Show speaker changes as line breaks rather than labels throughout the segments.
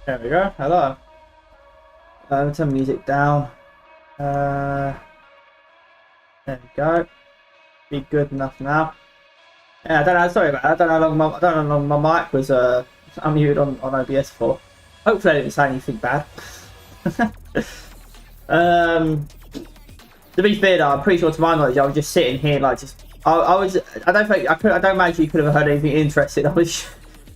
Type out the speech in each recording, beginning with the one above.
There we go. Hello. Turn music down. There we go. Be good enough now. Yeah, I don't know. Sorry about that. I don't know how long my mic was unmuted on OBS for. Hopefully, I didn't say anything bad. To be fair, though, I'm pretty sure to my knowledge, I was just sitting here like just. I don't imagine you could have heard anything interesting.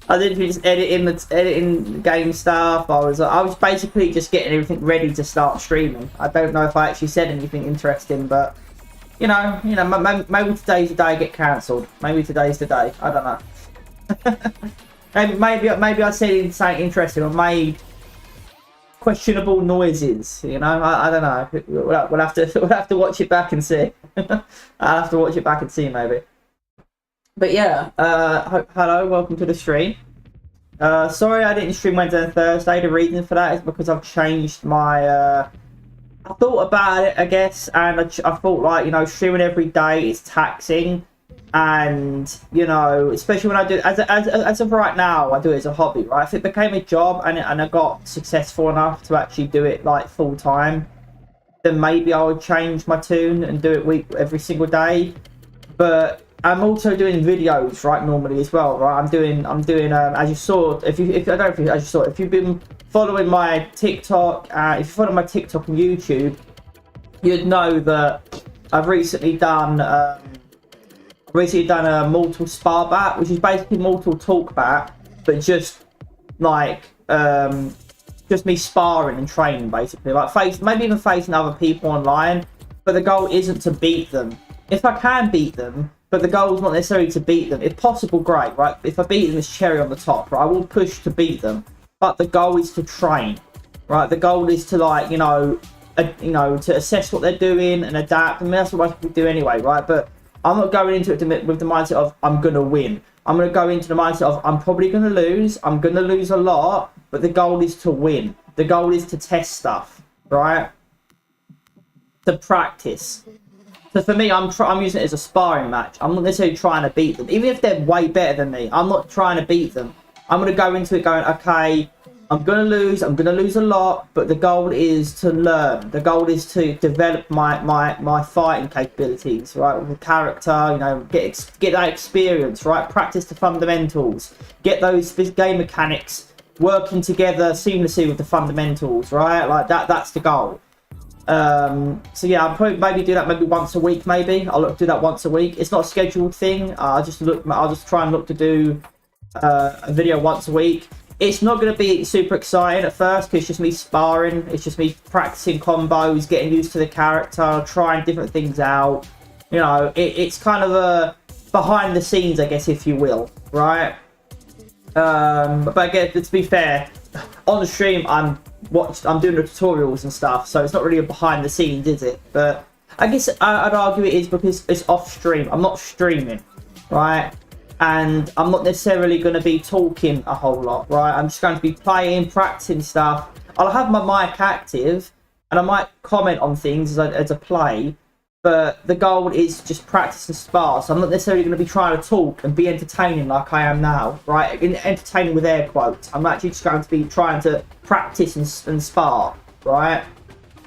I literally just editing game stuff. I was basically just getting everything ready to start streaming. I don't know if I actually said anything interesting, but you know, maybe today's the day I get cancelled. Maybe today's the day. I don't know. maybe I said something interesting or made questionable noises. You know, I don't know. We'll have to watch it back and see. I'll have to watch it back and see maybe. But yeah, hello, welcome to the stream. Sorry I didn't stream Wednesday and Thursday. The reason for that is because I've changed my... I thought about it, I guess, and I thought, like, you know, streaming every day is taxing. And, you know, especially when I do... As of right now, I do it as a hobby, right? If it became a job and I got successful enough to actually do it, like, full-time, then maybe I would change my tune and do it every single day. But... I'm also doing videos, right, normally as well, right? I'm doing as you saw, if you've been following my TikTok, if you follow my TikTok and YouTube, you'd know that I've recently done a Mortal Spar Bat, which is basically Mortal Talkbat, but just like just me sparring and training, basically, like maybe even facing other people online. But the goal isn't to beat them. If I can beat them. But the goal is not necessarily to beat them. If possible, great, right? If I beat them, it's cherry on the top, right? I will push to beat them. But the goal is to train, right? The goal is to, like, to assess what they're doing and adapt. I mean, that's what we do anyway, right? But I'm not going into it with the mindset of I'm going to win. I'm going to go into the mindset of I'm probably going to lose. I'm going to lose a lot. But the goal is to win. The goal is to test stuff, right? To practice. So for me, I'm using it as a sparring match. I'm not necessarily trying to beat them. Even if they're way better than me, I'm not trying to beat them. I'm going to go into it going, okay, I'm going to lose. I'm going to lose a lot. But the goal is to learn. The goal is to develop my fighting capabilities, right? With the character, you know, get that experience, right? Practice the fundamentals. Get those game mechanics working together seamlessly with the fundamentals, right? Like that's the goal. So yeah, I'll probably maybe do that maybe once a week. Maybe I'll do that once a week. It's not a scheduled thing. I'll just try and look to do a video once a week. It's not going to be super exciting at first because it's just me sparring. It's just me practicing combos, getting used to the character, trying different things out. You know, it's kind of a behind the scenes, I guess, if you will, right? But again, to be fair, on the stream I'm doing the tutorials and stuff, so it's not really a behind the scenes, is it? But I guess I'd argue it is because it's off stream. I'm not streaming, right? And I'm not necessarily going to be talking a whole lot, right? I'm just going to be playing, practicing stuff. I'll have my mic active and I might comment on things as I play, but the goal is just practice and spar. So I'm not necessarily going to be trying to talk and be entertaining like I am now, right? Entertaining with air quotes. I'm actually just going to be trying to practice and spar, right?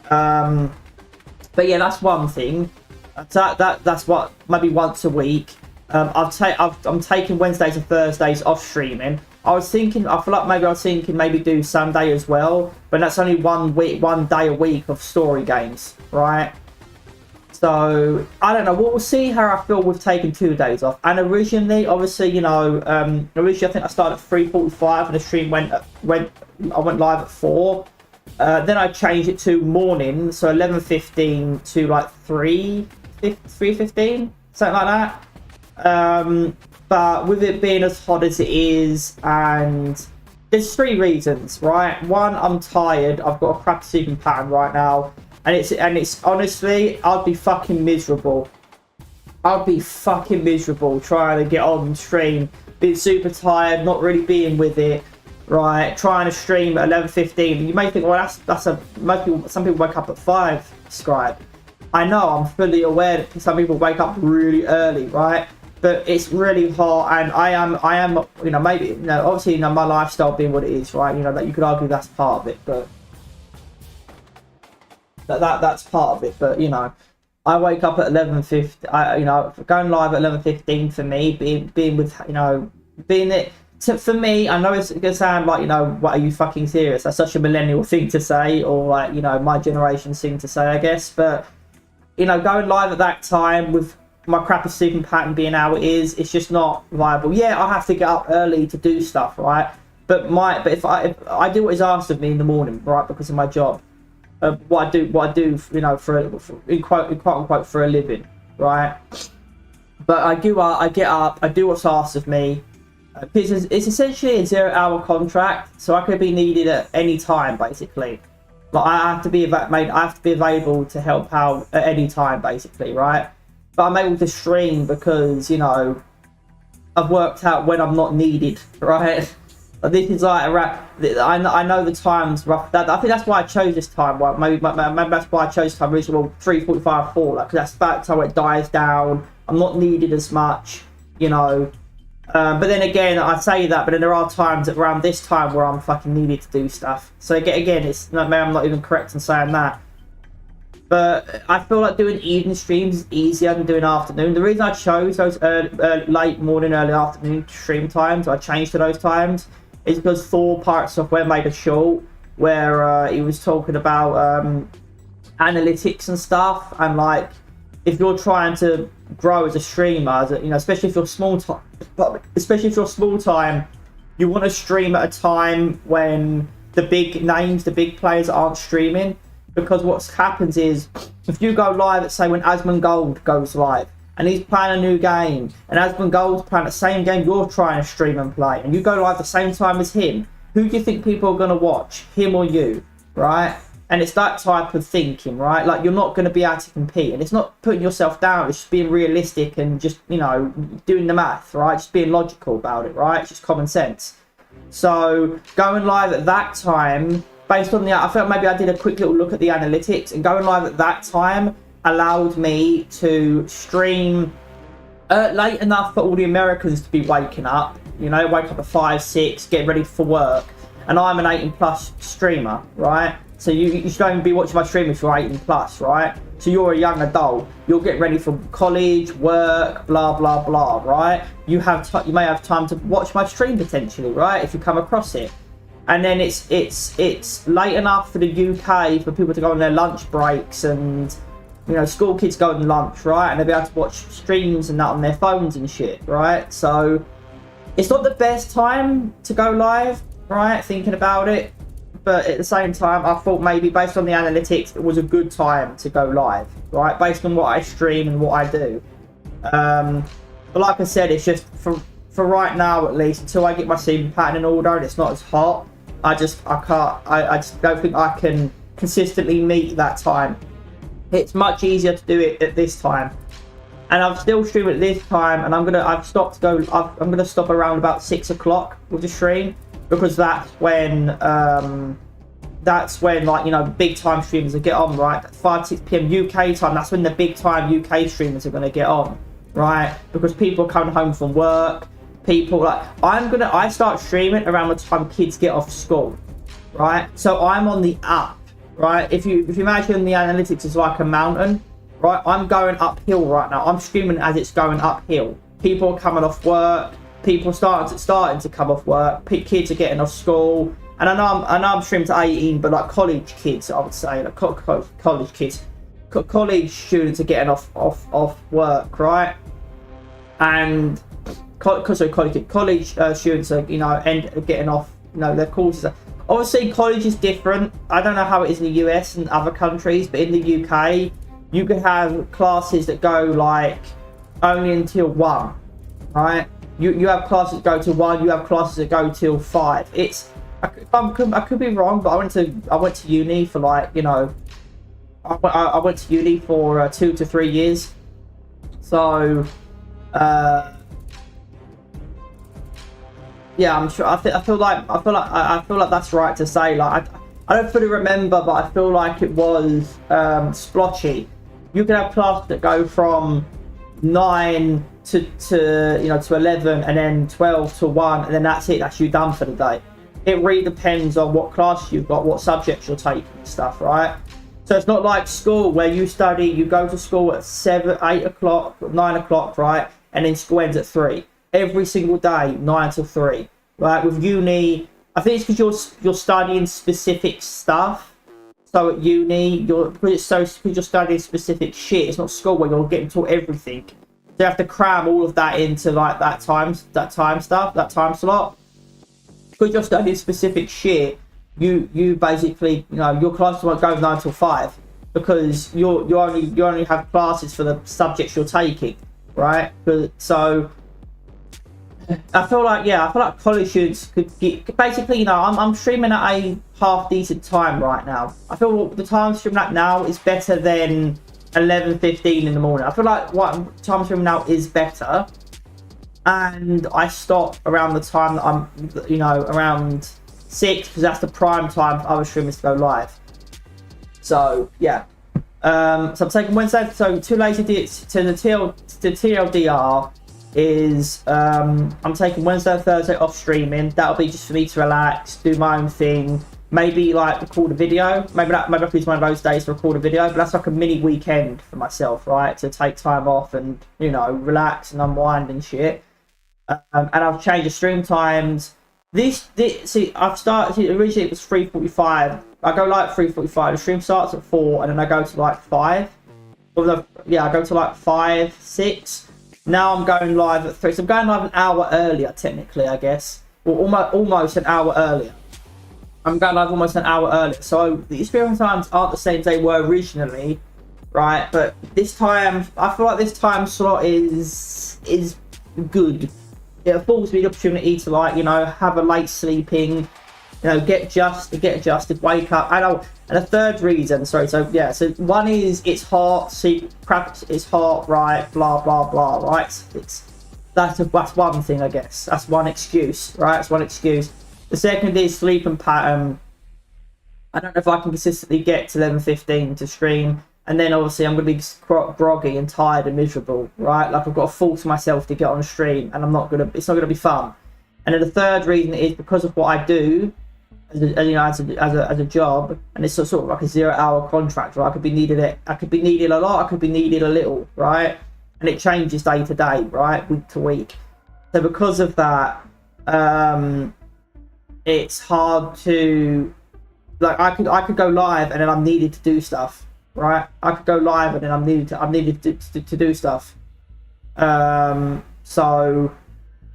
But yeah, that's one thing. That's what, maybe once a week. I'm taking Wednesdays and Thursdays off streaming. I feel like maybe I was thinking maybe do Sunday as well, but that's only one day a week of story games, right? So I don't know. We'll see how I feel with taking 2 days off. And originally, obviously, you know, originally I think I started at 3:45 and the stream I went live at 4. Then I changed it to morning, so 11:15 to like 3:15, something like that. But with it being as hot as it is, and there's 3 reasons, right? One, I'm tired. I've got a crappy sleeping pattern right now. And it's honestly, I'd be fucking miserable. I'd be fucking miserable trying to get on stream, being super tired, not really being with it, right? Trying to stream at 11:15. You may think, well, some people wake up at 5. Scribe. I know, I'm fully aware that some people wake up really early, right? but it's really hot, and I am, you know, maybe, you know, obviously, you know, my lifestyle being what it is, right? You know, that you could argue that's part of it, but that's part of it. But you know, I wake up at 11:50. You know, going live at 11:15 for me, being with, you know, being it. So for me, I know it's gonna sound like, you know, what, are you fucking serious? That's such a millennial thing to say, or like, you know, my generation's thing to say, I guess. But you know, going live at that time with my crappy sleeping pattern being how it is, it's just not viable. Yeah, I have to get up early to do stuff, right? But if I do what is asked of me in the morning, right, because of my job, what I do, you know, in quote unquote for a living, right? But I get up, I do what's asked of me. Because it's essentially a 0-hour contract, so I could be needed at any time, basically. Like I have to be available to help out at any time, basically, right? But I'm able to stream because, you know, I've worked out when I'm not needed, right? This is like a wrap. I know the times rough. I think that's why I chose this time. Well, maybe that's why I chose time originally. Well, 3:45, 4, like, because that's how it dies down. I'm not needed as much, you know. But then again, I say that, but then there are times around this time where I'm fucking needed to do stuff. So again, it's not, maybe I'm not even correct in saying that. But I feel like doing evening streams is easier than doing afternoon. The reason I chose those late morning, early afternoon stream times, I changed to those times, is because Thor Pirate Software made a short where he was talking about analytics and stuff, and like, if you're trying to grow as a streamer, you know, especially if you're small time, you want to stream at a time when the big names, the big players aren't streaming, because what happens is, if you go live at, say, when Asmongold goes live and he's playing a new game, and Asmongold's playing the same game you're trying to stream and play, and you go live the same time as him, who do you think people are going to watch, him or you, right? And it's that type of thinking, right? Like, you're not going to be able to compete. And it's not putting yourself down. It's just being realistic and just, you know, doing the math, right? Just being logical about it, right? It's just common sense. So going live at that time, based on I felt maybe I did a quick little look at the analytics, and going live at that time allowed me to stream late enough for all the Americans to be waking up. You know, wake up at 5, 6, get ready for work. And I'm an 18+ streamer, right? So you should only be watching my stream if you're 18+, right? So you're a young adult. You'll get ready for college, work, blah, blah, blah, right? You may have time to watch my stream potentially, right? If you come across it. And then it's late enough for the UK for people to go on their lunch breaks, and, you know, school kids go on lunch, right? And they'll be able to watch streams and that on their phones and shit, right? So it's not the best time to go live, right? Thinking about it. But at the same time, I thought maybe based on the analytics, it was a good time to go live, right? Based on what I stream and what I do. But like I said, it's just for right now, at least, until I get my sleeping pattern in order and it's not as hot, I just don't think I can consistently meet that time. It's much easier to do it at this time. And I'm still streaming at this time, and I'm gonna stop around about 6 o'clock with the stream, because that's when like, you know, big time streamers will get on, right? 5, 6 p.m. UK time, that's when the big time UK streamers are gonna get on, right? Because people are coming home from work, people like, I start streaming around the time kids get off school, right? So I'm on the up, right? If you imagine the analytics is like a mountain, right? I'm going uphill right now. I'm streaming as it's going uphill. People are coming off work. People starting to come off work. Kids are getting off school. And I know I'm streaming to 18, but like college kids, I would say, like college kids, college students are getting off work, right? And college students are, you know, getting off, you know, their courses. Obviously, college is different. I don't know how it is in the US and other countries, but in the UK, you can have classes that go like only until 1, right? You have classes that go till 1. You have classes that go till 5. I could be wrong, but I went to uni for, like, you know, I went to uni for 2 to 3 years. So yeah, I'm sure. I feel like that's right to say. Like, I don't fully remember, but I feel like it was splotchy. You can have classes that go from 9 to you know, to 11, and then 12 to 1, and then that's it. That's you done for the day. It really depends on what class you've got, what subjects you're taking and stuff, right? So it's not like school where you study, you go to school at 7, 8 o'clock, 9 o'clock, right? And then school ends at 3. Every single day, 9 till 3, right? With uni, I think it's because you're studying specific stuff. So at uni, because you're studying specific shit. It's not school where you're getting taught everything. So you have to cram all of that into like that time slot. Because you're studying specific shit, you basically, you know, your class won't go 9 till 5 because you only have classes for the subjects you're taking, right? So I feel like college students could get, basically, you know, I'm streaming at a half decent time right now. I feel the time I'm streaming at now is better than 11:15 in the morning. I feel like what time I'm streaming now is better, and I stop around the time that I'm, you know, around 6, because that's the prime time for other streamers to go live. So yeah, so I'm taking Wednesday. So too lazy to the TLDR is I'm taking Wednesday and Thursday off streaming. That'll be just for me to relax, do my own thing, maybe like record a video. Maybe I could use one of those days to record a video, but that's like a mini weekend for myself, right? To take time off and, you know, relax and unwind and shit. And I've changed the stream times. See, I've started, originally it was 3:45. I go like 3:45. The stream starts at 4, and then I go to like 5. Yeah, I go to like 5, 6. Now I'm going live at 3. So I'm going live an hour earlier, technically, I guess. Or almost an hour earlier. I'm going live almost an hour earlier. So the experience times aren't the same as they were originally, right? But this time, I feel like this time slot is good. It affords me the opportunity to, like, you know, have a late sleeping, you know, get adjusted, wake up. And a third reason, sorry, so yeah, so one is it's hot, see, crap, it's hot, right, blah blah blah, right? That's one thing, I guess. That's one excuse, right? That's one excuse. The second is sleeping pattern. I don't know if I can consistently get to 11:15 to stream, and then obviously I'm going to be groggy and tired and miserable, right? Like I've got to force myself to get on stream, and it's not going to be fun. And then the third reason is because of what I do as a job, and it's sort of like a 0-hour contract, right? I could be needed a lot, I could be needed a little, right? And it changes day to day, right? Week to week. So because of that, it's hard to, like, I could go live and then I'm needed to do stuff, right? I could go live and then I'm needed to do stuff. So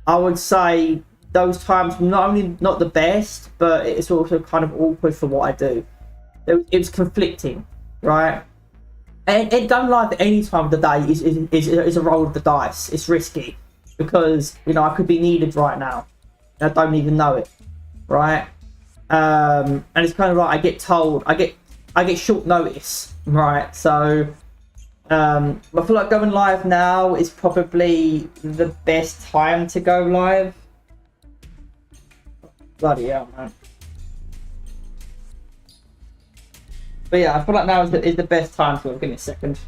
I would say those times not the best, but it's also kind of awkward for what I do. It was conflicting, right? And going live at any time of the day is a roll of the dice. It's risky because, you know, I could be needed right now. I don't even know it, right? And it's kind of like I get short notice, right? So I feel like going live now is probably the best time to go live. Bloody hell, man. But yeah, I feel like now is the best time to go. Give me a second.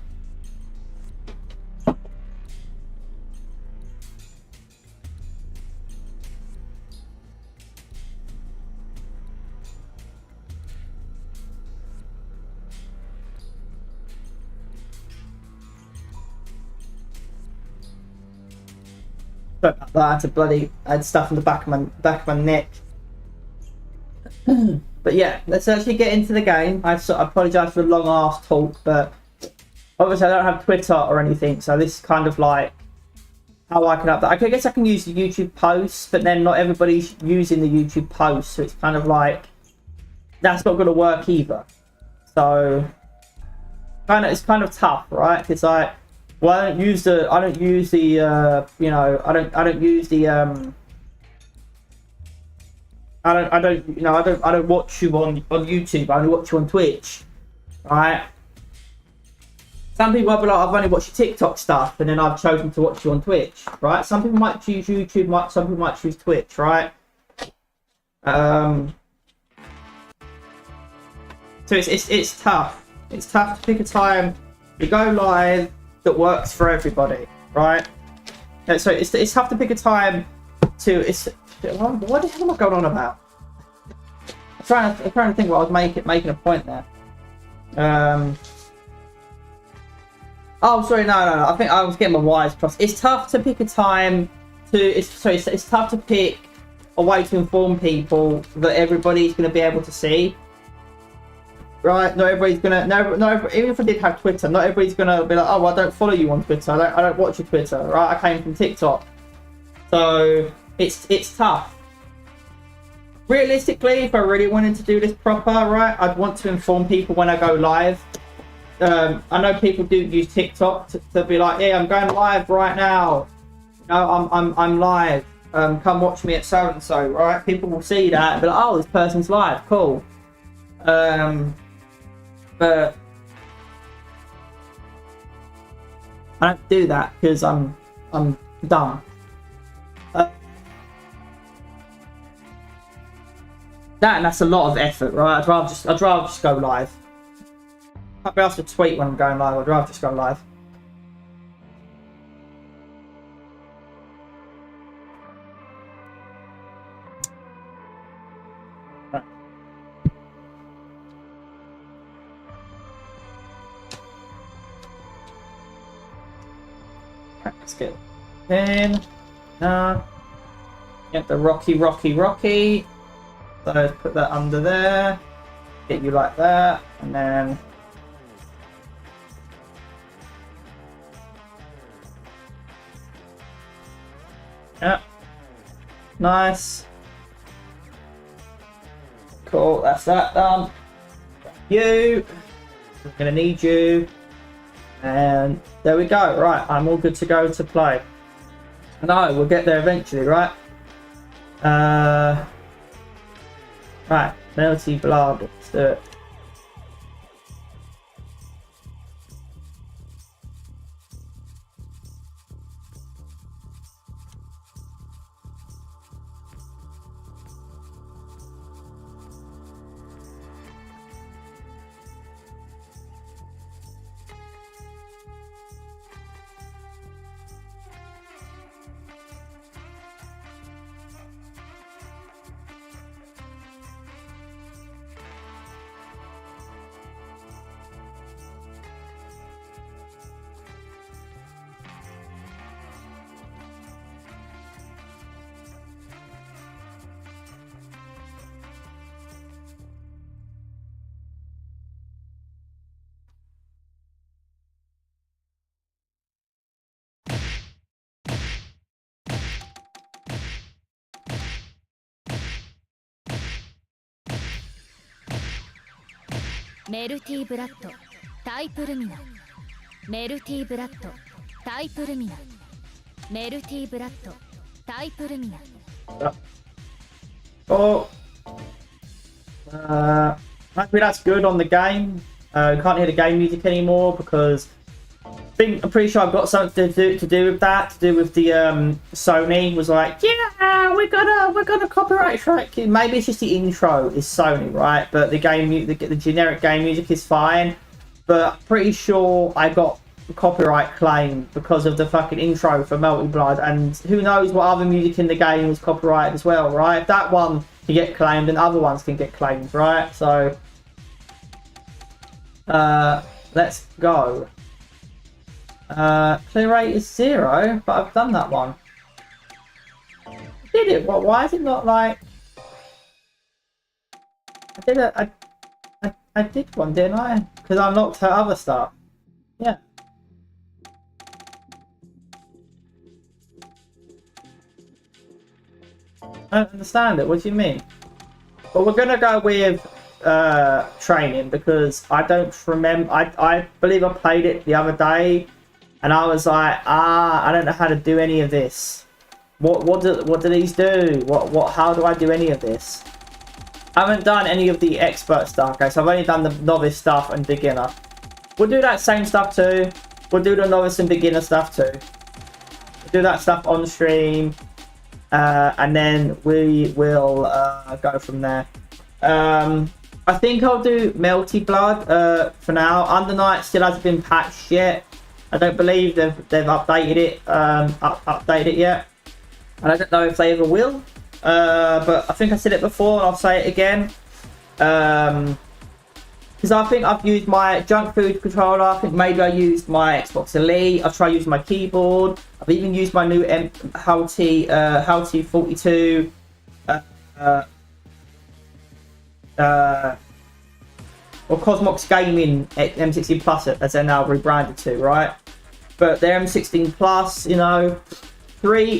I had stuff in the back of my neck. But yeah, let's actually get into the game. I apologise for the long ass talk, but obviously I don't have Twitter or anything, so this is kind of like how I can update. I guess I can use the YouTube posts, but then not everybody's using the YouTube posts, so it's kind of like that's not going to work either. So it's kind of tough, right? It's like, well, I don't use the I don't watch you on YouTube. I only watch you on Twitch, right? Some people will be like, I've only watched your TikTok stuff, and then I've chosen to watch you on Twitch, right? Some people might choose YouTube, some people might choose Twitch, right? So it's tough. It's tough to pick a time to go live that works for everybody, right? So it's tough to pick a time to. What the hell am I going on about? I'm trying to think what I was making a point there. Oh, sorry, no. I think I was getting my wires crossed. It's tough to pick a time to. It's tough to pick a way to inform people that everybody's going to be able to see. Right? Not everybody's gonna. No. Even if I did have Twitter, not everybody's gonna be like, "Oh, I don't follow you on Twitter. I don't watch your Twitter." Right? I came from TikTok, so it's tough. Realistically, if I really wanted to do this proper, right, I'd want to inform people when I go live. I know people do use TikTok to be like, "Yeah, I'm going live right now. No, I'm live. Come watch me at so and so." Right? People will see that and be like, "Oh, this person's live. Cool." But I don't do that because I'm dumb. That's a lot of effort, right? I'd rather just go live. I'd be asked to tweet when I'm going live. I'd rather just go live. Let's get in. Get the Rocky. So let's put that under there. Get you like that, and then yeah, nice, cool. That's that done. You, I'm gonna need you. And there we go. Right, I'm all good to go to play. No, we'll get there eventually, right? Right, melty blood. Let's do it.
Melty blood, type lumina. Melty blood, type lumina. Melty blood, type lumina.
Oh, maybe that's good on the game. Can't hear the game music anymore because I'm pretty sure I've got something to do with that. To do with the Sony was like, yeah, we're gonna copyright strike. Maybe it's just the intro is Sony, right? But the generic game music is fine. But I'm pretty sure I got copyright claim because of the fucking intro for Melty Blood, and who knows what other music in the game is copyrighted as well, right? If that one can get claimed, and other ones can get claimed, right? So let's go. Clear rate is 0, but I've done that one. Did it? What? Why is it not like? I did one, didn't I? Because I unlocked her other stuff. Yeah. I don't understand it. What do you mean? But we're gonna go with training because I don't remember. I believe I played it the other day, and I was like, I don't know how to do any of this. What do these do? How do I do any of this? I haven't done any of the expert stuff, okay? So I've only done the novice stuff and beginner. We'll do that same stuff too. We'll do the novice and beginner stuff too. We'll do that stuff on stream. And then we will go from there. I think I'll do Melty Blood for now. Under Night still hasn't been patched yet. I don't believe they've updated it updated it yet, and I don't know if they ever will. But I think I said it before, and I'll say it again. Because I think I've used my junk food controller. I think maybe I used my Xbox Elite. I've tried using my keyboard. I've even used my new Halty 42. Or Cosmox Gaming M16 Plus, as they're now rebranded to, right? But they're M16 Plus, you know,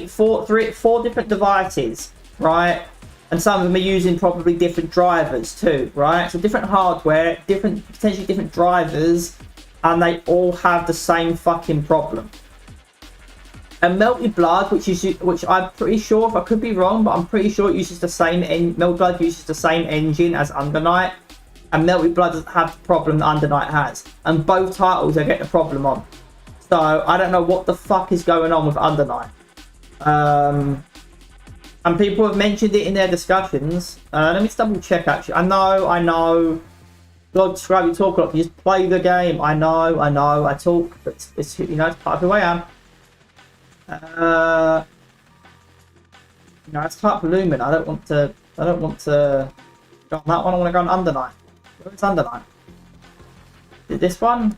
four different devices, right? And some of them are using probably different drivers too, right? So different hardware, potentially different drivers, and they all have the same fucking problem. And Melted Blood, which I'm pretty sure, if I could be wrong, but I'm pretty sure it uses the same Melted Blood uses the same engine as Undernight, and Melted Blood doesn't have the problem that Undernight has. And both titles I get the problem on. So I don't know what the fuck is going on with Undernight. And people have mentioned it in their discussions. Let me just double check actually. I know. God, Scrabble talk a lot. You just play the game. I know. I talk, but it's you know, it's part of who I am. No, it's type of Lumen. I don't want to go on that one. I want to go on Undernight. Where's Undernight? Is it this one?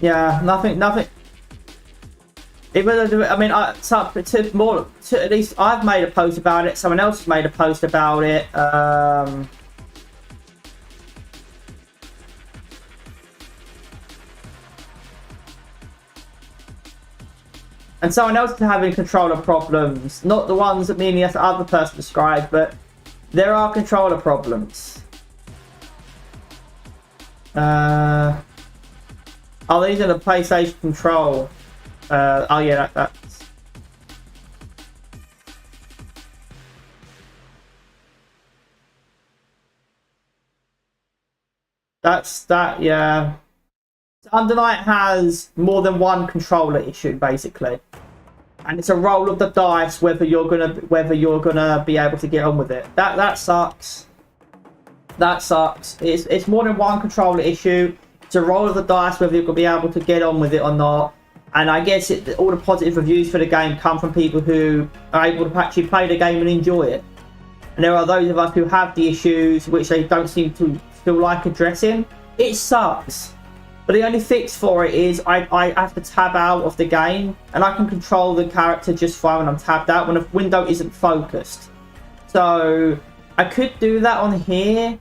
Yeah, nothing. I mean, at least I've made a post about it. Someone else has made a post about it. And someone else is having controller problems. Not the ones that me and the other person described, but there are controller problems. Oh, these are the PlayStation control. Oh yeah, that's that. Yeah, Undernight has more than one controller issue basically, and it's a roll of the dice whether you're gonna be able to get on with it. That sucks. That sucks. It's more than one controller issue. It's a roll of the dice whether you're going to be able to get on with it or not. And I guess all the positive reviews for the game come from people who are able to actually play the game and enjoy it. And there are those of us who have the issues which they don't seem to feel like addressing. It sucks. But the only fix for it is I have to tab out of the game, and I can control the character just fine when I'm tabbed out, when a window isn't focused. So I could do that on here.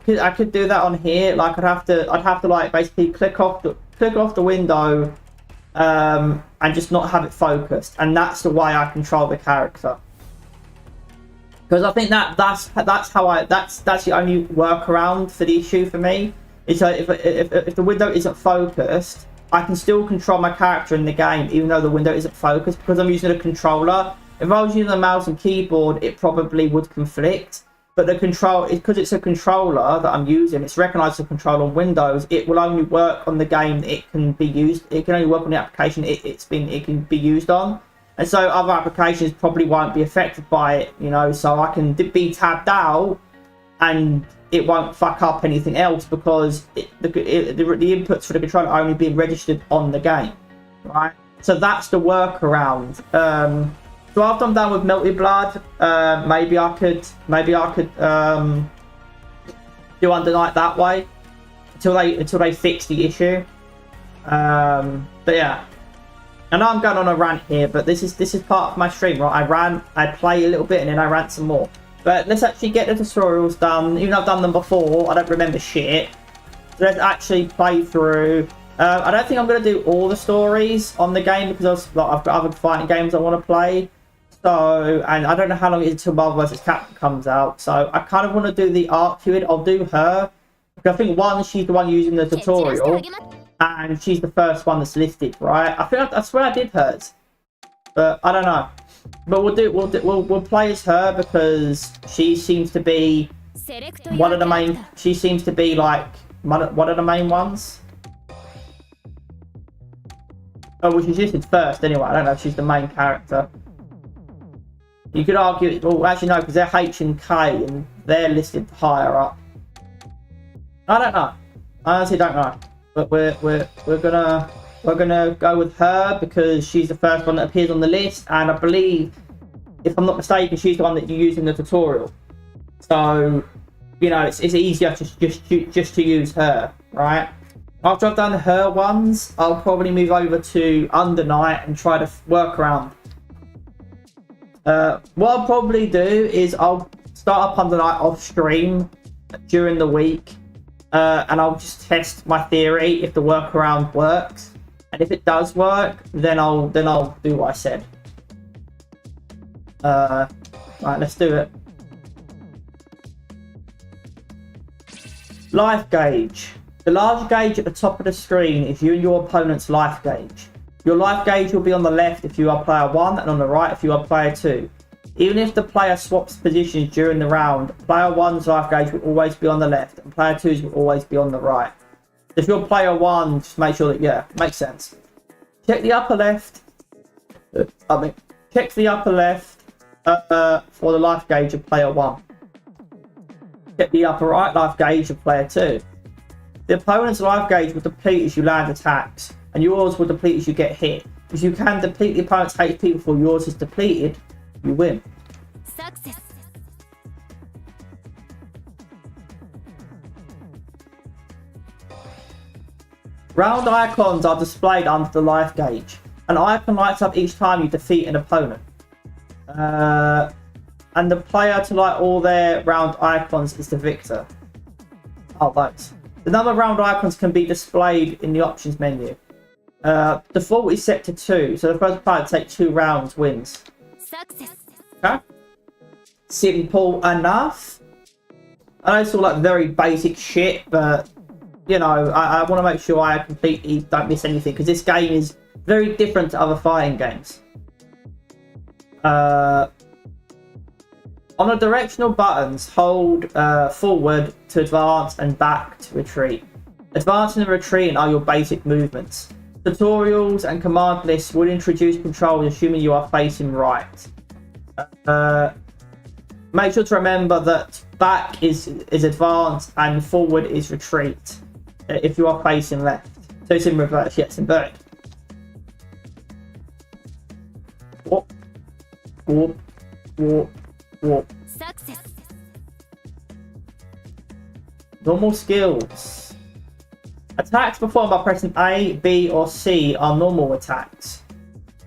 I could do that on here. Like I'd have to like basically click off the window, and just not have it focused, and that's the way I control the character. Because I think that's the only workaround for the issue for me. Is that if the window isn't focused, I can still control my character in the game even though the window isn't focused, because I'm using a controller. If I was using a mouse and keyboard, it probably would conflict. But the control, because it's a controller that I'm using, it's recognised as a controller on Windows. It will only work on the game that it can be used. It can only work on the application it can be used on. And so other applications probably won't be affected by it, you know. So I can be tabbed out, and it won't fuck up anything else because the inputs for the controller are only being registered on the game, right? So that's the workaround. So after I'm done with Melted Blood, maybe I could do Undernight that way until they fix the issue. But yeah, I know I'm going on a rant here, but this is part of my stream, right? I play a little bit and then I rant some more. But let's actually get the tutorials done. Even though I've done them before, I don't remember shit. So let's actually play through. I don't think I'm going to do all the stories on the game because I've got other fighting games I want to play. So, and I don't know how long it is until Marvel vs. Capcom comes out. So I kind of want to do the art to it. I'll do her. Because I think she's the one using the tutorial. And she's the first one that's listed, right? I swear I did hers. But I don't know. But we'll play as her because she seems to be one of the main. She seems to be like one of the main ones. Oh, well, she's listed first anyway. I don't know if she's the main character. You could argue, well, actually no, because they're H and K and they're listed higher up. I don't know. I honestly don't know. But we're gonna go with her because she's the first one that appears on the list, and I believe, if I'm not mistaken, she's the one that you use in the tutorial. So, you know, it's easier just to use her, right? After I've done her ones, I'll probably move over to Under Night and try to work around. What I'll probably do is I'll start up Under Night off stream during the week, and I'll just test my theory if the workaround works, and if it does work, then I'll do what I said. Right, let's do it. Life gauge. The large gauge at the top of the screen is you and your opponent's life gauge. Your life gauge will be on the left if you are player 1 and on the right if you are player 2. Even if the player swaps positions during the round, player 1's life gauge will always be on the left and player 2's will always be on the right. If you're player 1, just make sure that, yeah, makes sense. Check the upper left. Check the upper left for the life gauge of player 1. Check the upper right life gauge of player 2. The opponent's life gauge will deplete as you land attacks, and yours will deplete as you get hit. If you can deplete the opponent's HP before yours is depleted, you win.
Success.
Round icons are displayed under the life gauge. An icon lights up each time you defeat an opponent. And the player to light all their round icons is the victor. Oh, those. The number of round icons can be displayed in the options menu. Default is set to 2, so the first player to take 2 rounds wins.
Success.
Okay. Simple enough. I know it's all like very basic shit, but you know, I want to make sure I completely don't miss anything because this game is very different to other fighting games. On the directional buttons, hold forward to advance and back to retreat. Advancing and retreating are your basic movements. Tutorials and command lists will introduce controls assuming you are facing right. Make sure to remember that back is advance and forward is retreat if you are facing left. So it's in reverse, yes, inverted. Whoop, whoop, whoop, whoop.
Success.
Normal skills. Attacks performed by pressing A, B, or C are normal attacks.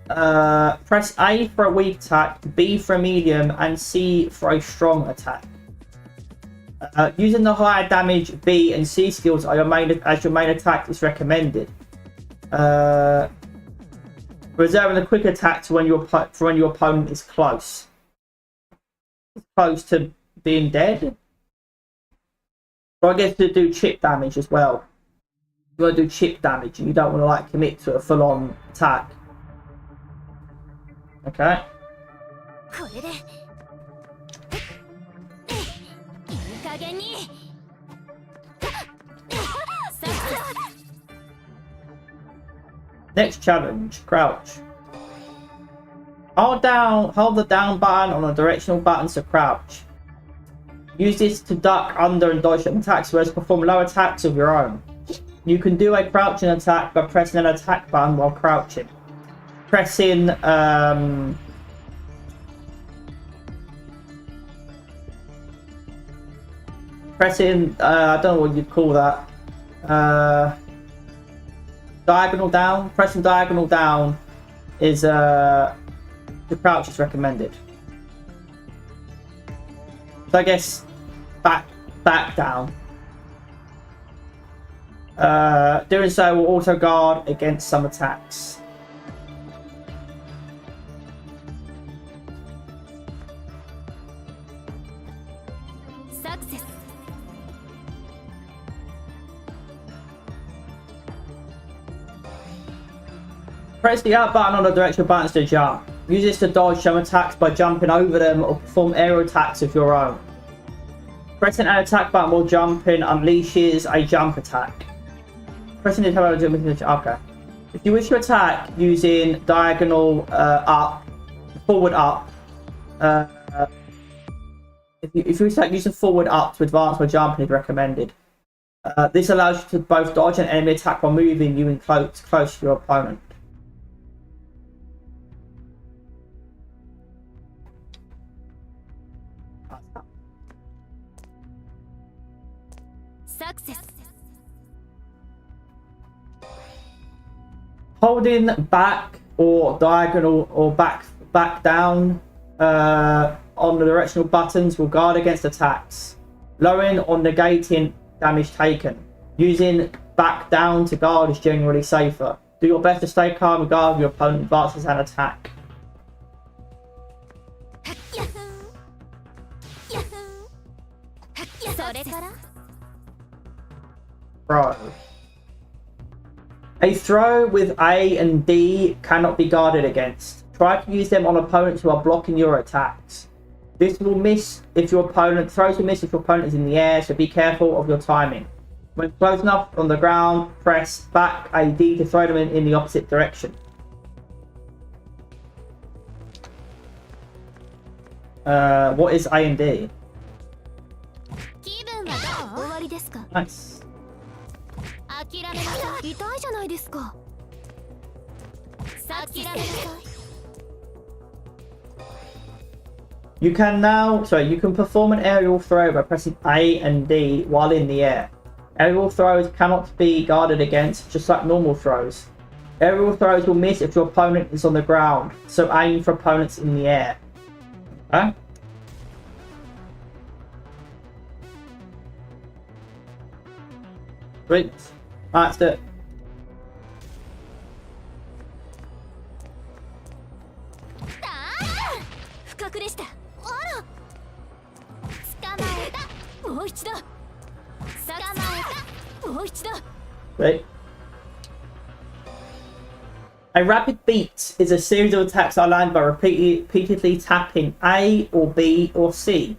Press A for a weak attack, B for a medium, and C for a strong attack. Using the higher damage B and C skills are your main attack is recommended. Reserving the quick attack to when your opponent is close. Close to being dead. So I guess to do chip damage as well. You want to do chip damage and you don't want to like commit to a full-on attack. Okay. Next challenge, crouch. Hold the down button on the directional buttons to crouch. Use this to duck under and dodge attacks, whereas perform low attacks of your own. You can do a crouching attack by pressing an attack button while crouching. Pressing I don't know what you'd call that. Diagonal down. Pressing diagonal down is the crouch is recommended. So I guess back down. Doing so will also guard against some attacks.
Success.
Press the up button on the directional buttons to jump. Use this to dodge some attacks by jumping over them or perform aerial attacks of your own. Pressing an attack button while jumping unleashes a jump attack. Pressing the attack button. Okay. If you wish to attack using diagonal up, forward up. If you attack using forward up to advance while jumping is recommended. This allows you to both dodge an enemy attack while moving you in close to your opponent.
Success.
Holding back or diagonal or back down on the directional buttons will guard against attacks. Lowering or negating damage taken. Using back down to guard is generally safer. Do your best to stay calm and guard your opponent advances an attack. Throw. A throw with A and D cannot be guarded against. Try to use them on opponents who are blocking your attacks. This will miss if your opponent throws will miss if your opponent is in the air, so be careful of your timing. When close enough on the ground, press back A D to throw them in the opposite direction. What is A and D? Nice. You can perform an aerial throw by pressing A and D while in the air. Aerial throws cannot be guarded against, just like normal throws. Aerial throws will miss if your opponent is on the ground, so aim for opponents in the air. Okay? Sweet. That's it. Great. A rapid beat is a series of attacks that land by repeatedly tapping A or B or C.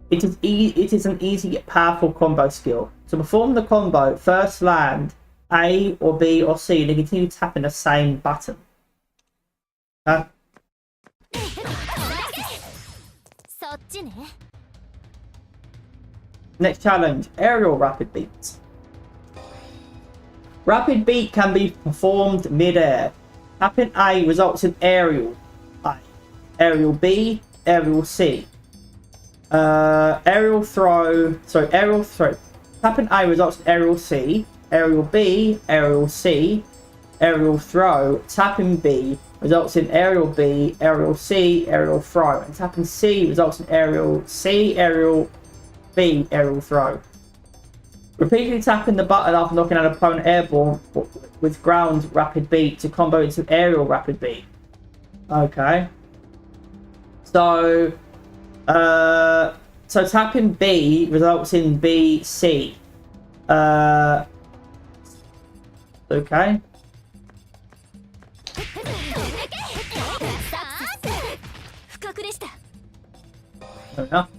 It is an easy yet powerful combo skill. To perform the combo, first land A or B or C and then continue tapping the same button. Next challenge, aerial rapid beat. Rapid beat can be performed mid-air. Tapping A results in aerial A, aerial B, aerial C. Aerial throw. Tapping A results in aerial C, aerial B, aerial C, aerial throw. Tapping B results in aerial B, aerial C, aerial throw. And tapping C results in aerial C, aerial B, aerial throw. Repeatedly tapping the button after knocking an opponent airborne with ground rapid beat to combo into aerial rapid beat. Okay. So tapping B results in B, C. Okay. Fair enough.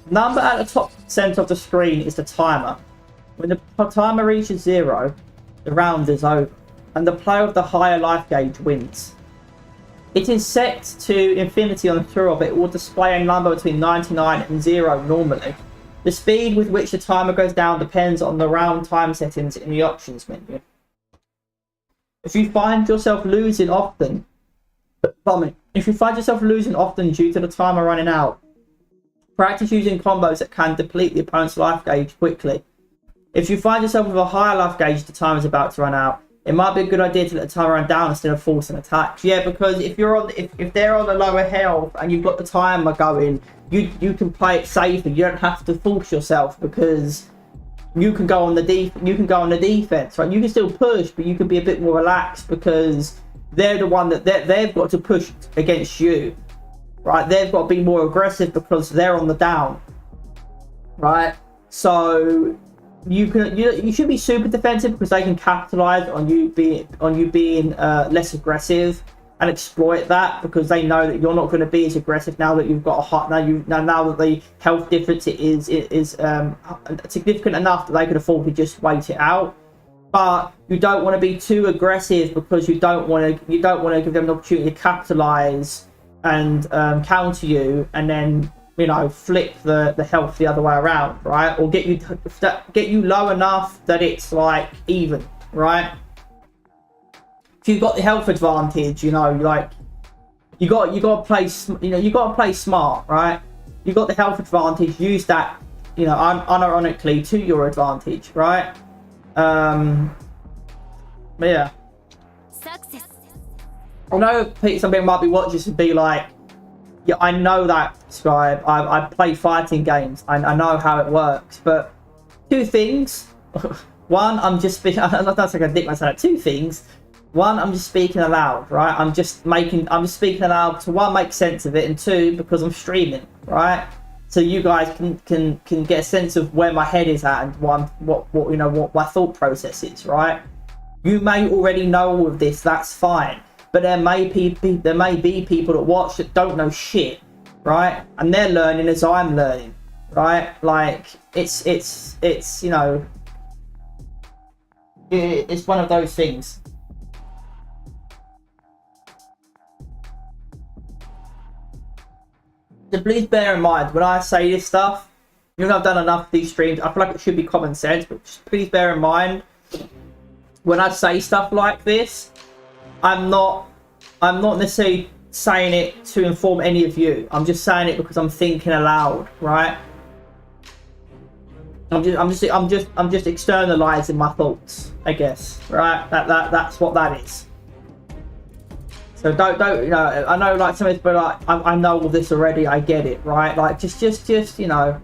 Number at the top center of the screen is the timer. When the timer reaches 0, the round is over, and the player with the higher life gauge wins. It is set to infinity on the through of it. It will display a number between 99 and 0 normally. The speed with which the timer goes down depends on the round time settings in the options menu. If you find yourself losing often due to the timer running out, practice using combos that can deplete the opponent's life gauge quickly. If you find yourself with a higher life gauge, the time is about to run out. It might be a good idea to let the timer run down instead of forcing attacks. Yeah, because if they're on the lower health and you've got the timer going, you can play it safer. You don't have to force yourself because you can go on the defense, right? You can still push, but you can be a bit more relaxed because they're the one that they've got to push against you, right? They've got to be more aggressive because they're on the down, right? So you should be super defensive because they can capitalize on you being less aggressive. and exploit that, because they know that you're not going to be as aggressive now that you've got a hot now that the health difference is significant enough that they could afford to just wait it out. But you don't want to be too aggressive, because you don't want to give them an opportunity to capitalize and counter you, and then, you know, flip the health the other way around, right? Or get you low enough that it's like even, right? If you've got the health advantage, you know, like you got to play, you know, you got to play smart, right? You got the health advantage, use that, you know, unironically to your advantage, right? But yeah,
Success.
I know some people might be watching this and be like, yeah, I know that, Sky. I play fighting games. I know how it works. But two things. One, I'm just speaking. I'm not like a dick myself. Two things. One, I'm just speaking aloud, right? I'm just speaking aloud to, one, make sense of it, and two, because I'm streaming, right? So you guys can get a sense of where my head is at and what you know, what my thought process is, right? You may already know all of this. That's fine. But there may be people that watch that don't know shit, right? And they're learning as I'm learning, right? Like it's you know, it's one of those things. So please bear in mind when I say this stuff, you know, I've done enough of these streams. I feel like it should be common sense, but just please bear in mind when I say stuff like this, I'm not necessarily saying it to inform any of you. I'm just saying it because I'm thinking aloud, right? I'm just externalizing my thoughts, I guess, right? That's what that is. So don't you know? I know, like, some of people like, I know all this already. I get it, right? Like just you know,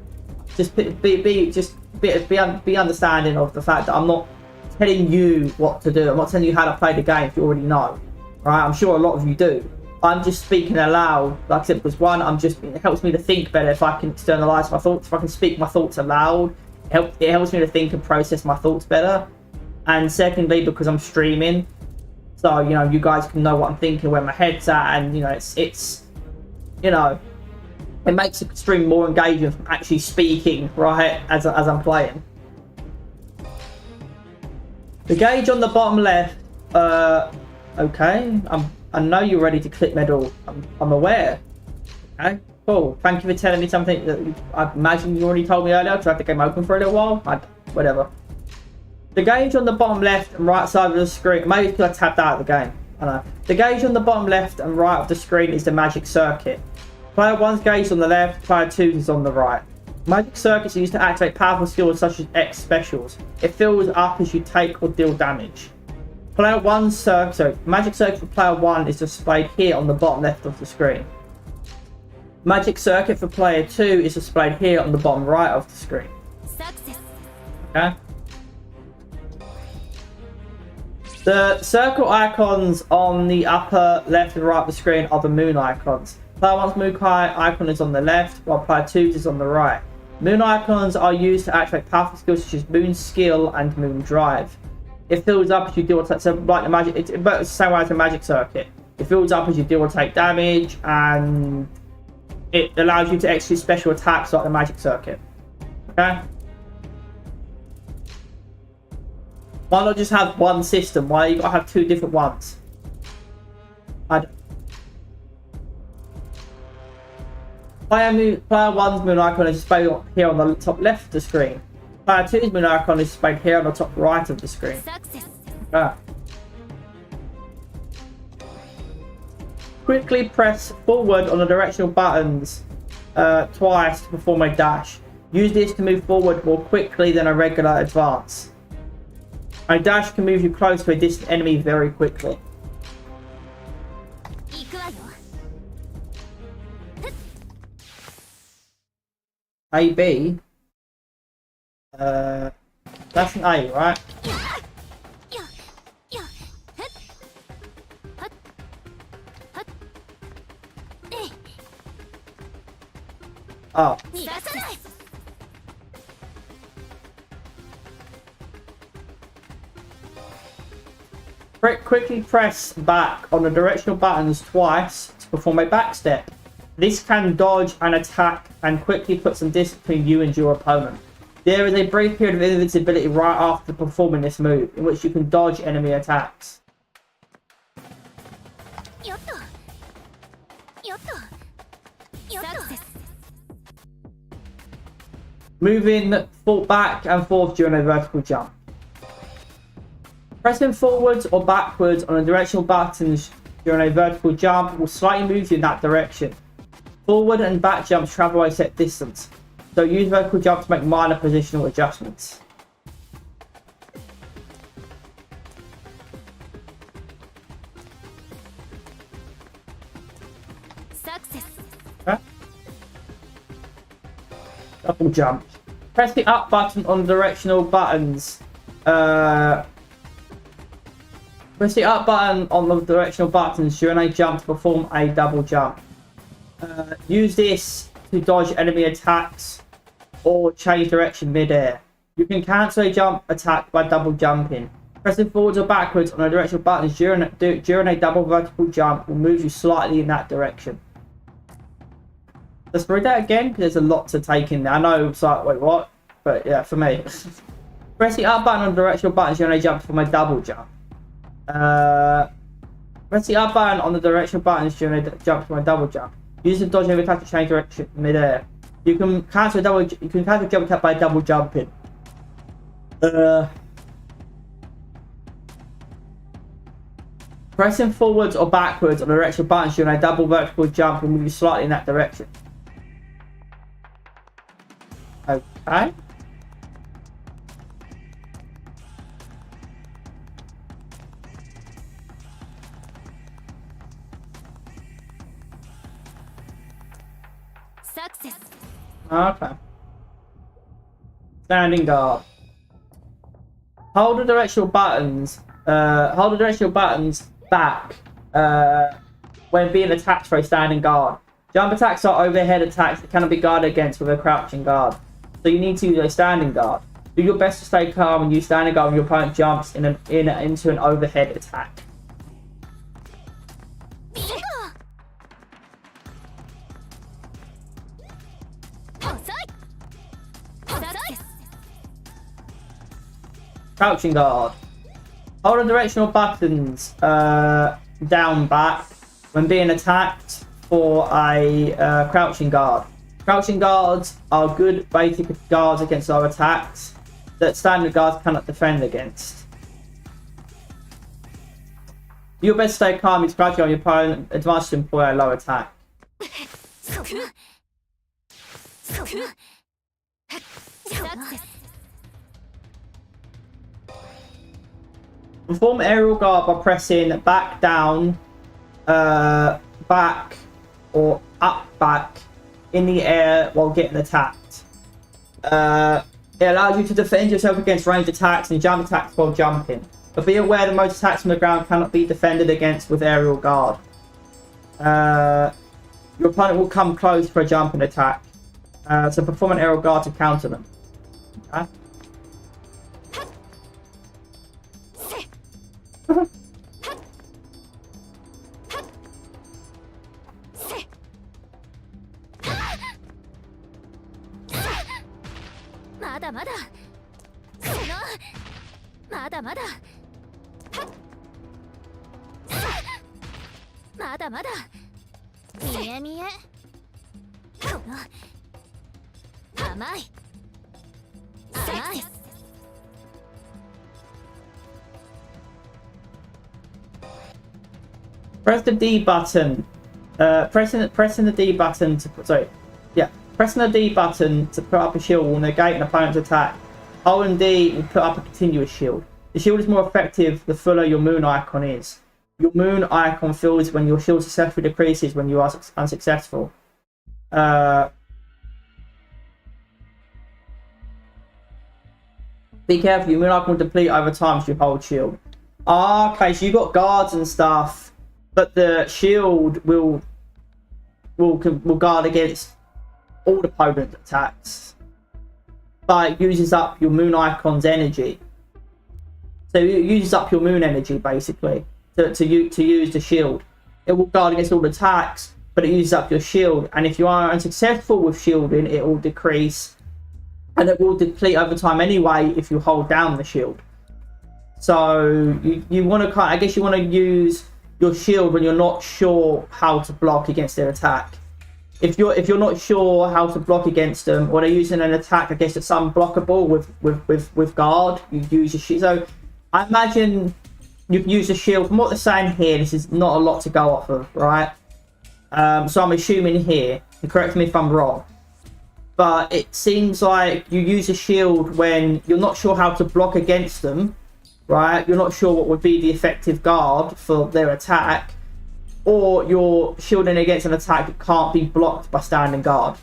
just be understanding of the fact that I'm not telling you what to do. I'm not telling you how to play the game if you already know, right? I'm sure a lot of you do. I'm just speaking aloud, like I said, because one, it helps me to think better if I can externalize my thoughts. If I can speak my thoughts aloud, it helps me to think and process my thoughts better. And secondly, because I'm streaming, so, you know, you guys can know what I'm thinking, where my head's at, and, you know, it's you know, it makes the stream more engaging from actually speaking, right, as I'm playing. The gauge on the bottom left, okay, I know you're ready to click medal. I'm aware. Okay, cool. Thank you for telling me something that I imagine you already told me earlier, because I had the game open for a little while. Whatever. The gauge on the bottom left and right side of the screen, maybe because I tapped out of the game. I know. The gauge on the bottom left and right of the screen is the magic circuit. Player 1's gauge on the left, player 2's is on the right. Magic circuits are used to activate powerful skills such as X specials. It fills up as you take or deal damage. Player 1's circuit, magic circuit for player 1 is displayed here on the bottom left of the screen. Magic circuit for player 2 is displayed here on the bottom right of the screen.
Success.
Okay. The circle icons on the upper left and right of the screen are the moon icons. Player 1's moon icon is on the left, while player 2's is on the right. Moon icons are used to activate powerful skills such as moon skill and moon drive. It fills up as you deal with, so like the magic, it's the same way as the magic circuit. It fills up as you deal or take damage, and it allows you to execute special attacks like the magic circuit. Okay. Why not just have one system? Why you gotta have two different ones? Player 1's moon icon is displayed here on the top left of the screen. Player 2's moon icon is displayed here on the top right of the screen.
Success.
Quickly press forward on the directional buttons twice to perform a dash. Use this to move forward more quickly than a regular advance. A dash can move you close to a distant enemy very quickly. A, B. That's an A, right? Oh. Quickly press back on the directional buttons twice to perform a back step. This can dodge an attack and quickly put some distance between you and your opponent. There is a brief period of invincibility right after performing this move, in which you can dodge enemy attacks. Moving back and forth during a vertical jump. Pressing forwards or backwards on the directional buttons during a vertical jump will slightly move you in that direction. Forward and back jumps travel a set distance, so use vertical jumps to make minor positional adjustments.
Success.
Okay. Double jump. Press the up button on the directional buttons. Press the up button on the directional buttons during a jump to perform a double jump. Use this to dodge enemy attacks or change direction mid-air. You can cancel a jump attack by double jumping. Pressing forwards or backwards on the directional buttons during a double vertical jump will move you slightly in that direction. Let's read that again because there's a lot to take in there. I know it's like, wait, what? But yeah, for me. Press the up button on the directional buttons during a jump to perform a double jump. Press the up button on the directional buttons during a jump for a double jump. Use the dodge and attack to change direction mid-air. You can cancel a jump attack by double jumping. Pressing forwards or backwards on the directional buttons during a double vertical jump will move you slightly in that direction. Okay.
Success.
Okay. Standing guard. Hold the directional buttons. Hold the directional buttons back when being attacked for a standing guard. Jump attacks are overhead attacks that cannot be guarded against with a crouching guard. So you need to use a standing guard. Do your best to stay calm and use standing guard when your opponent jumps into an overhead attack. Crouching guard. Hold the directional buttons down back when being attacked for a crouching guard. Crouching guards are good basic guards against low attacks that standard guards cannot defend against. Do your best to stay calm, use crouching on your opponent, advantage to employ a low attack. Perform aerial guard by pressing back down, back, or up back in the air while getting attacked. It allows you to defend yourself against ranged attacks and jump attacks while jumping. But be aware that most attacks from the ground cannot be defended against with aerial guard. Your opponent will come close for a jumping attack. So perform an aerial guard to counter them. Okay. Press the D button. Pressing the D button to pressing the D button to put up a shield will negate an opponent's attack. Holding D will put up a continuous shield. The shield is more effective the fuller your moon icon is. Your moon icon fills when your shield successfully decreases when you are unsuccessful. Be careful, your moon icon will deplete over time as you hold shield. Okay, so you've got guards and stuff, but the shield will guard against all opponent attacks. But it uses up your moon icon's energy. So it uses up your moon energy basically to use the shield. It will guard against all attacks, but it uses up your shield. And if you are unsuccessful with shielding, it will decrease, and it will deplete over time anyway if you hold down the shield. So you want to I guess you want to use your shield when you're not sure how to block against their attack. If you're not sure how to block against them, or they're using an attack, I guess it's unblockable with guard, you use your shield. So I imagine you can use a shield. From what they're saying here, this is not a lot to go off of, right? So I'm assuming here, and correct me if I'm wrong, but it seems like you use a shield when you're not sure how to block against them, right? You're not sure what would be the effective guard for their attack, or you're shielding against an attack that can't be blocked by standing guard,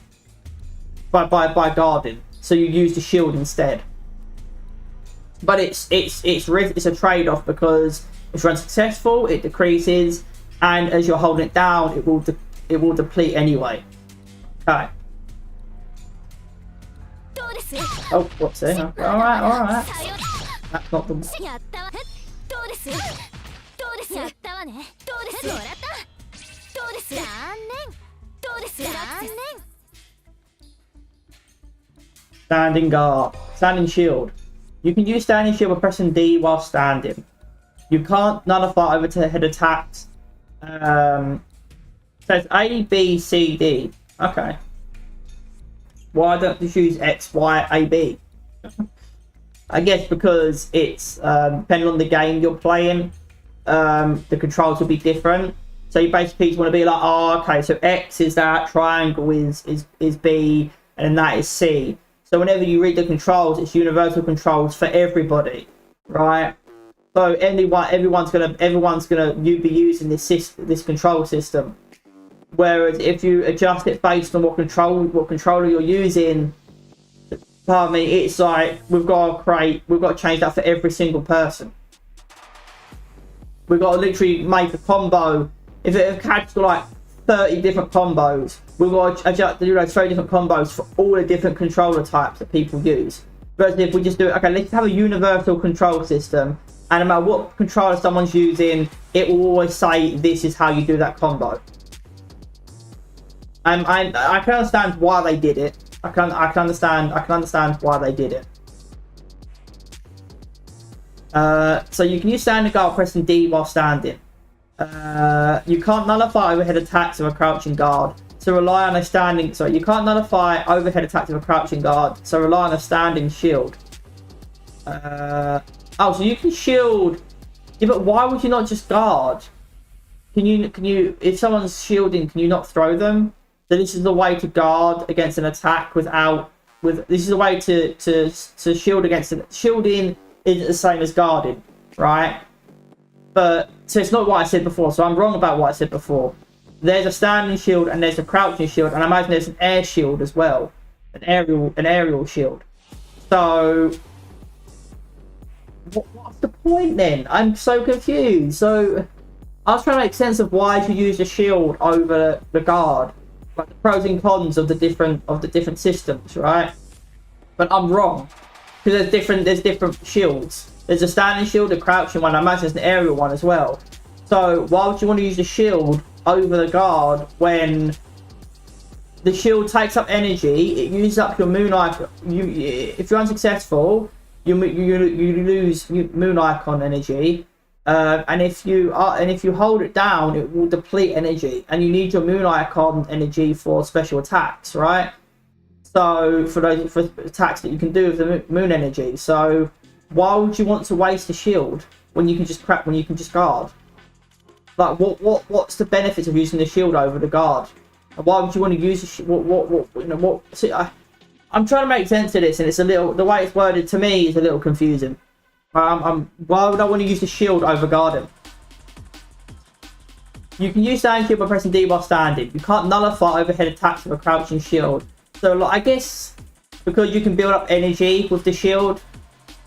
by guarding. So you use the shield instead. But it's a trade-off, because if you're unsuccessful, it decreases, and as you're holding it down, it will deplete anyway. Okay. Oh, what's it? All right. That's not the. Standing guard, standing shield. You can use standing shield by pressing D while standing. You can't nullify overhead attacks. Says A, B, C, D. Okay. Why don't you use X, Y, A, B? I guess because it's depending on the game you're playing, the controls will be different. So you basically just want to be like, oh, okay, so X is that, triangle is B, and then that is C. So whenever you read the controls, it's universal controls for everybody, right? So everyone's gonna be using this control system. Whereas if you adjust it based on what controller you're using, pardon me, it's like we've got to change that for every single person. We've got to literally make a combo. If it has like 30 different combos, we've got to adjust, 30 different combos for all the different controller types that people use. Versus if we just do it, okay, let's have a universal control system, and no matter what controller someone's using, it will always say this is how you do that combo. And I can understand why they did it. I can understand why they did it. So you can use standing guard pressing D while standing. You can't nullify overhead attacks with a crouching guard. So rely on a standing. Sorry, you can't nullify overhead attacks with a crouching guard. So rely on a standing shield. Oh, so you can shield. Yeah, but why would you not just guard? Can you? If someone's shielding, can you not throw them? So this is the way to guard against an attack this is the way to shield against it. Shielding isn't the same as guarding, right? But so it's not what I said before, so I'm wrong about what I said before. There's a standing shield and there's a crouching shield, and I imagine there's an air shield as well. An aerial shield. So what's the point then? I'm so confused. So I was trying to make sense of why you use the shield over the guard. Like the pros and cons of the different systems, right? But I'm wrong, because there's different shields. There's a standing shield, a crouching one. I imagine there's an aerial one as well. So why would you want to use the shield over the guard when the shield takes up energy? It uses up your moon icon. If you're unsuccessful, you lose moon icon energy. And if you hold it down, it will deplete energy, and you need your moon icon energy for special attacks, right? So for attacks that you can do with the moon energy. So why would you want to waste a shield when you can just guard? Like what's the benefit of using the shield over the guard? And why would you want to use the shield? See, I'm trying to make sense of this, and it's a little, the way it's worded to me is a little confusing. Why would I want to use the shield over guarding? You can use standing shield by pressing D while standing. You can't nullify overhead attacks with a crouching shield. So like, I guess because you can build up energy with the shield.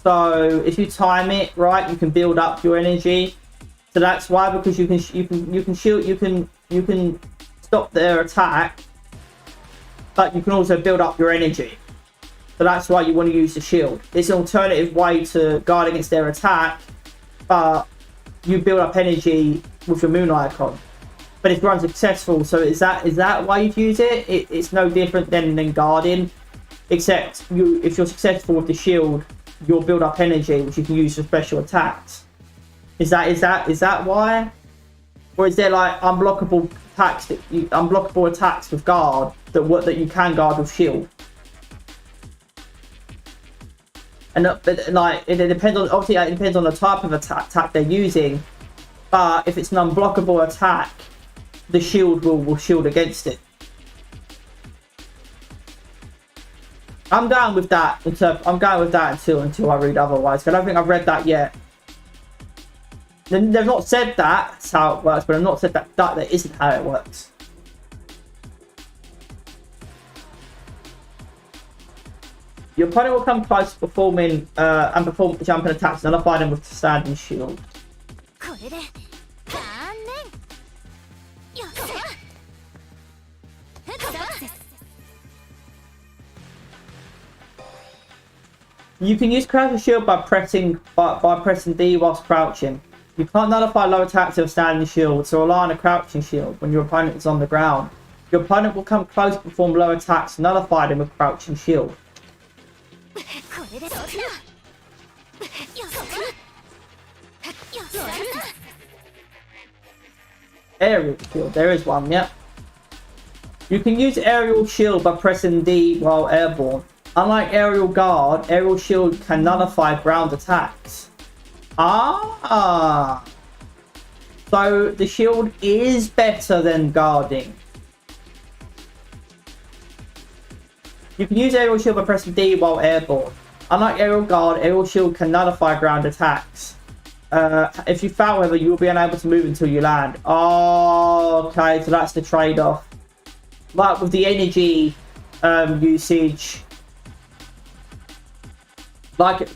So if you time it right, you can build up your energy. So that's why, because you can shield, you can stop their attack, but you can also build up your energy. So that's why you want to use the shield. It's an alternative way to guard against their attack, but you build up energy with your moon icon. But if you're unsuccessful, so is that why you'd use it? It's no different than guarding, except if you're successful with the shield, you'll build up energy which you can use for special attacks. Is that why? Or is there like unblockable attacks with guard that you can guard with shield? And like it depends on, obviously it depends on the type of attack they're using. But if it's an unblockable attack, the shield will shield against it. I'm going with that until I read otherwise. Because I don't think I've read that yet. They've not said that's how it works, but I've not said that isn't how it works. Your opponent will come close to performing jumping attacks, nullify them with the standing shield. You can use crouching shield by pressing D whilst crouching. You can't nullify low attacks with a standing shield, so rely on a crouching shield when your opponent is on the ground. Your opponent will come close to perform low attacks, nullify them with crouching shield. Aerial shield, there is one, yep. You can use aerial shield by pressing D while airborne. Unlike aerial guard, aerial shield can nullify ground attacks. Ah! So the shield is better than guarding. You can use aerial shield by pressing D while airborne. Unlike aerial guard, aerial shield can nullify ground attacks. If you fail, however, you will be unable to move until you land. Oh, okay, so that's the trade-off. Like with the energy usage, like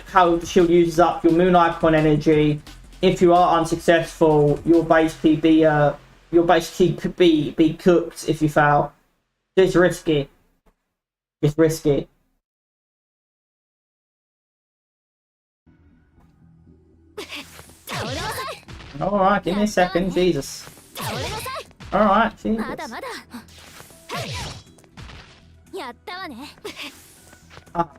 how the shield uses up your moon icon energy. If you are unsuccessful, you'll basically be cooked if you fail. It's risky. It's risky. Alright, give me a second, Jesus. Alright, Jesus. Ah.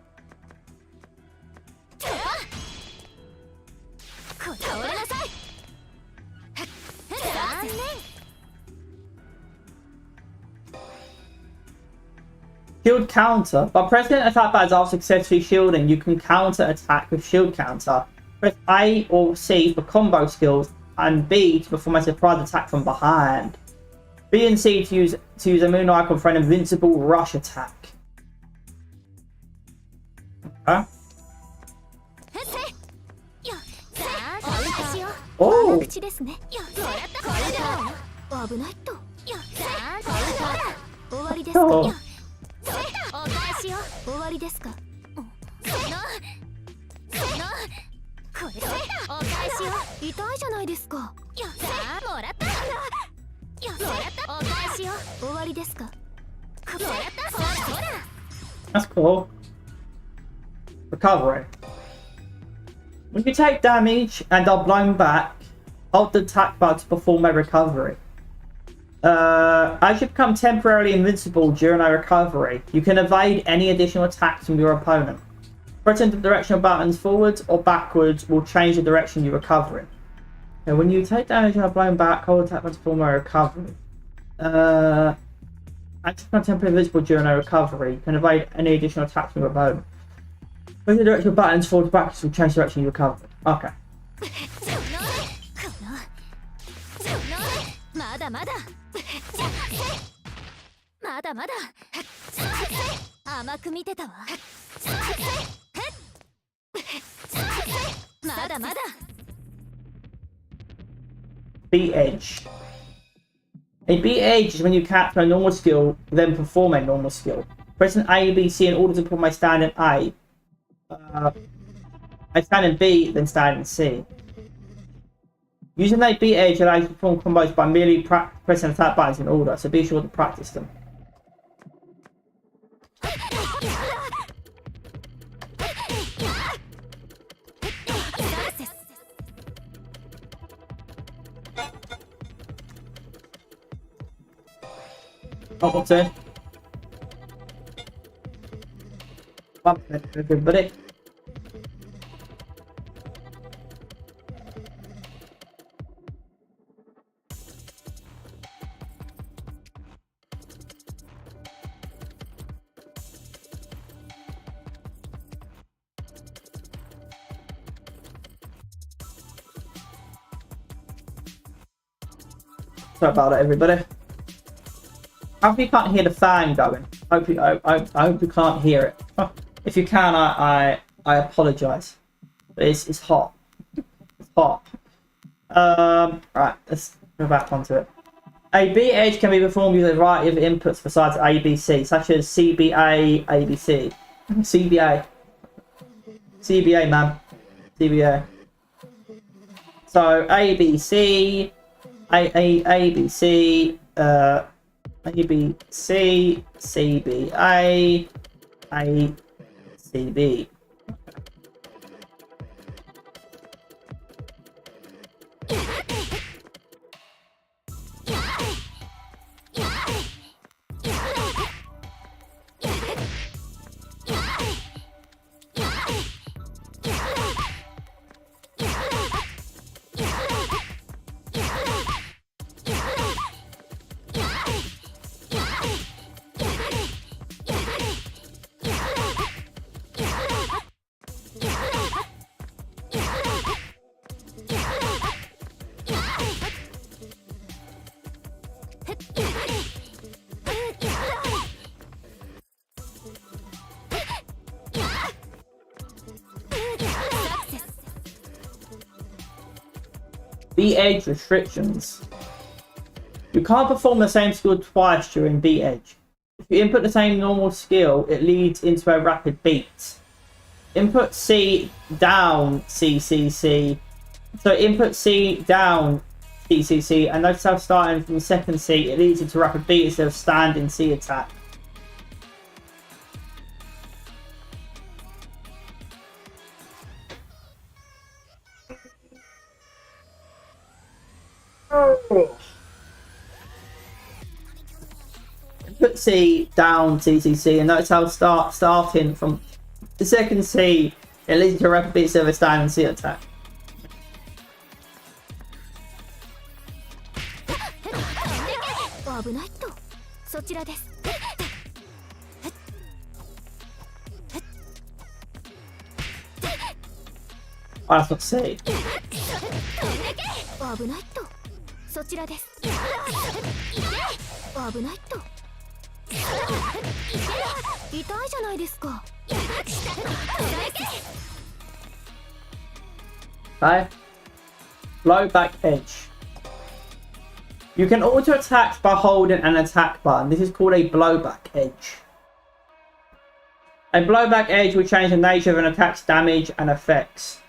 Shield counter. By pressing attack buttons after successfully shielding, you can counter attack with shield counter. Press A or C for combo skills, and B to perform a surprise attack from behind. B and C to use a moon icon for an invincible rush attack. Okay. Oh! Oh. That's cool. Recovery. When you take damage and are blown back, hold the attack button to perform a recovery. As you become temporarily invincible during a recovery, you can evade any additional attacks from your opponent. Pressing the directional buttons forwards or backwards will change the direction you recover in. Okay, when you take damage and are blown back, hold the attack button to perform a recovery. As you become temporarily invincible during a recovery, you can evade any additional attacks from your opponent. Pressing the directional buttons forwards or backwards will change the direction you recover. Okay. B edge. A B edge is when you capture a normal skill, then perform a normal skill. Pressing A, B, C in order to perform a standing A. A standing B, then standing C. Using a B edge allows you to perform combos by merely pressing attack buttons in order, so be sure to practice them. Oh, what's it? One minute, everybody. Sorry about it, everybody. I hope you can't hear the fan going. I hope you can't hear it. If you can, I apologise. It's hot. It's hot. Right, let's go back onto it. A B edge can be performed using a variety of inputs besides ABC, such as CBA, ABC. CBA. CBA, man. CBA. So ABC, ABC, ABC, CBA, ACB. B-Edge restrictions. You can't perform the same skill twice during B-Edge. If you input the same normal skill, it leads into a rapid beat. Input C down CCC. So input C down CCC, and notice how starting from the second C, it leads into rapid beat instead of standing C attack. Put C down CCC, and notice how starting from the second C, it leads to a rapid beat instead of a standing C attack. Oh, that's not C.
危ないとそちらです危ないと痛いじゃないですか
Okay. Blowback edge. You can auto attack by holding an attack button. This is called a blowback edge. A blowback edge will change the nature of an attack's damage and effects.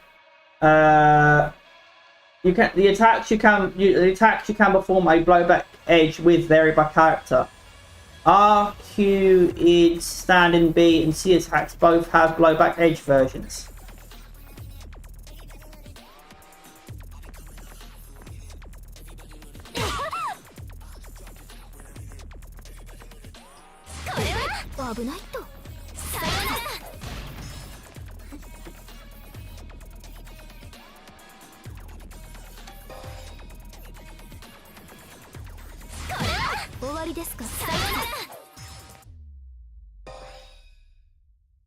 The attacks you can perform a blowback edge with vary by character. R, Q, E, standing B, and C attacks both have blowback edge versions.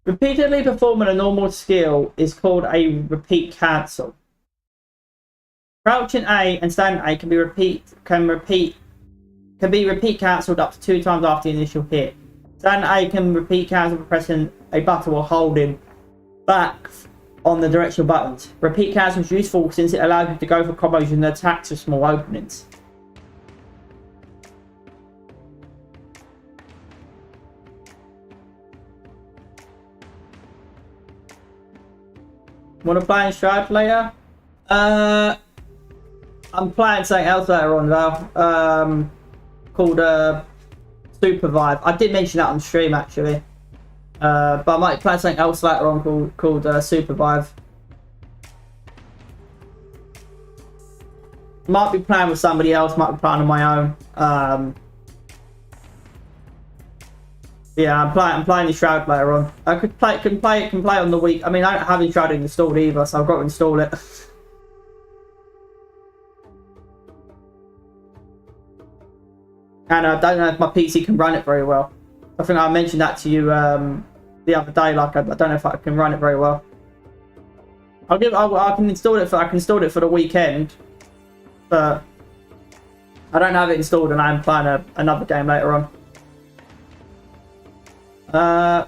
Repeatedly performing a normal skill is called a repeat cancel. Crouching A and standing A can be repeat cancelled up to 2 times after the initial hit. Standing A can repeat cancel by pressing a button or holding back on the directional buttons. Repeat cancel is useful since it allows you to go for combos using attacks with small openings. Want to play in Stride later? I'm playing something else later on now. Called Supervive. I did mention that on stream actually. But I might play something else later on called Supervive. Might be playing with somebody else, might be playing on my own. Yeah, I'm playing the Shroud later on. I can play on the week. I mean, I don't have Shroud installed either, so I've got to install it. And I don't know if my PC can run it very well. I think I mentioned that to you the other day. Like I don't know if I can run it very well. I can install it for the weekend, but I don't have it installed, and I'm playing another game later on.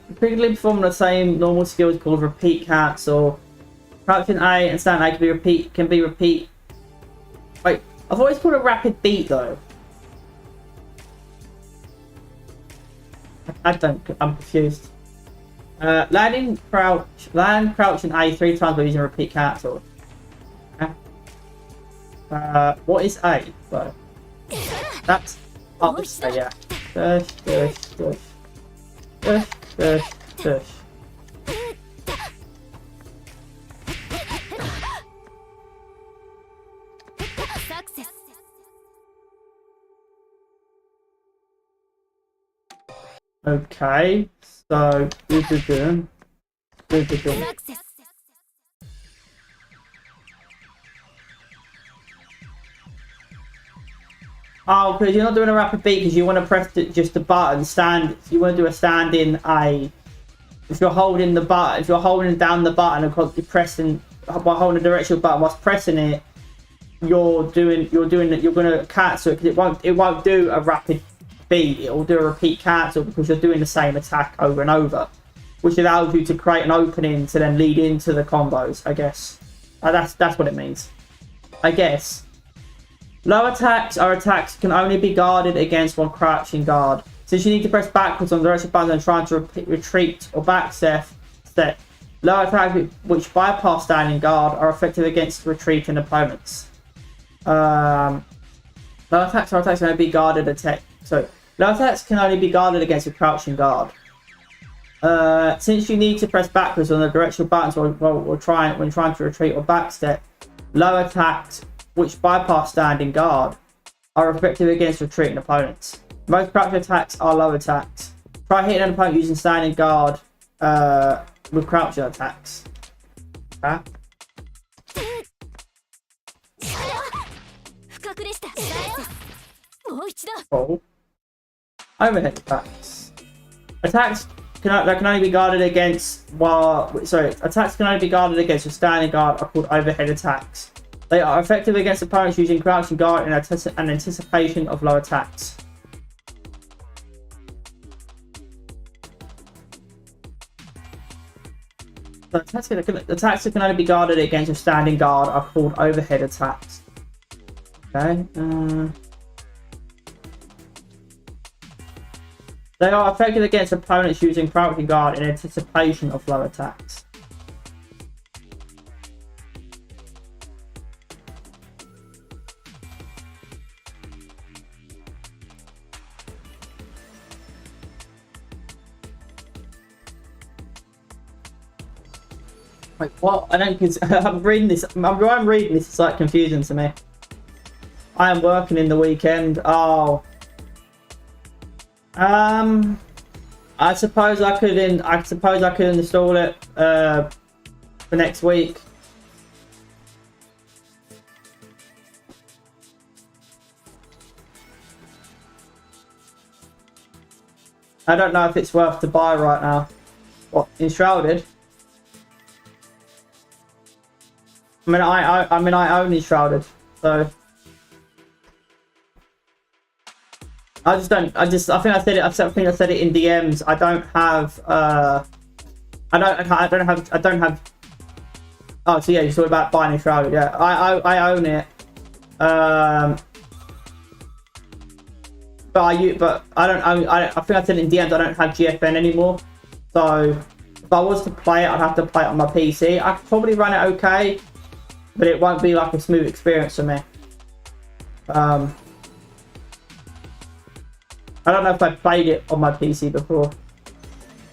Repeatedly performing the same normal skills called repeat cancel. Crouching A and standing A can be repeat. Wait, I've always called it rapid beat though. I'm confused. Land, crouch, and A 3 times by using repeat cancel. Okay. What is A? So that's yeah. Push.
Success.
Okay, so
Success.
oh, because you're not doing a rapid beat because you want to press just the button stand. You want to do a stand in A. If you're holding the button, if you're holding down the button and you're pressing by holding the directional button whilst pressing it, you're going to cancel it because it won't do a rapid beat. It will do a repeat cancel because you're doing the same attack over and over, which allows you to create an opening to then lead into the combos. I guess that's what it means. I guess. Low attacks are attacks that can only be guarded against while crouching guard. Since you need to press backwards on the directional button and trying to retreat or backstep, low attacks which bypass standing guard are effective against retreating opponents. Low attacks are attacks that can only be guarded low attacks can only be guarded against a crouching guard. Since you need to press backwards on the directional buttons when trying to retreat or backstep, low attacks which bypass standing guard are effective against retreating opponents. Most crouching attacks are low attacks. Try hitting an opponent using standing guard with crouching attacks. Okay. Cool. Overhead attacks. Attacks that can only be guarded against attacks can only be guarded against with standing guard are called overhead attacks. They are effective against opponents using crouching guard in anticipation of low attacks. So attacks that can only be guarded against a standing guard are called overhead attacks. Okay. They are effective against opponents using crouching guard in anticipation of low attacks. Wait, what? I don't. I'm reading this. I'm reading this. It's like confusing to me. I am working in the weekend. Oh. I suppose I could install it for next week. I don't know if it's worth to buy right now. What, Enshrouded? I mean I own Enshrouded, so I think I said it in DMs. I don't have oh, so yeah, you saw about buying Enshrouded. Yeah, I own it. But I don't own. I think I said it in DMs. I don't have GFN anymore. So if I was to play it, I'd have to play it on my PC. I could probably run it okay, but it won't be like a smooth experience for me. I don't know if I played it on my PC before.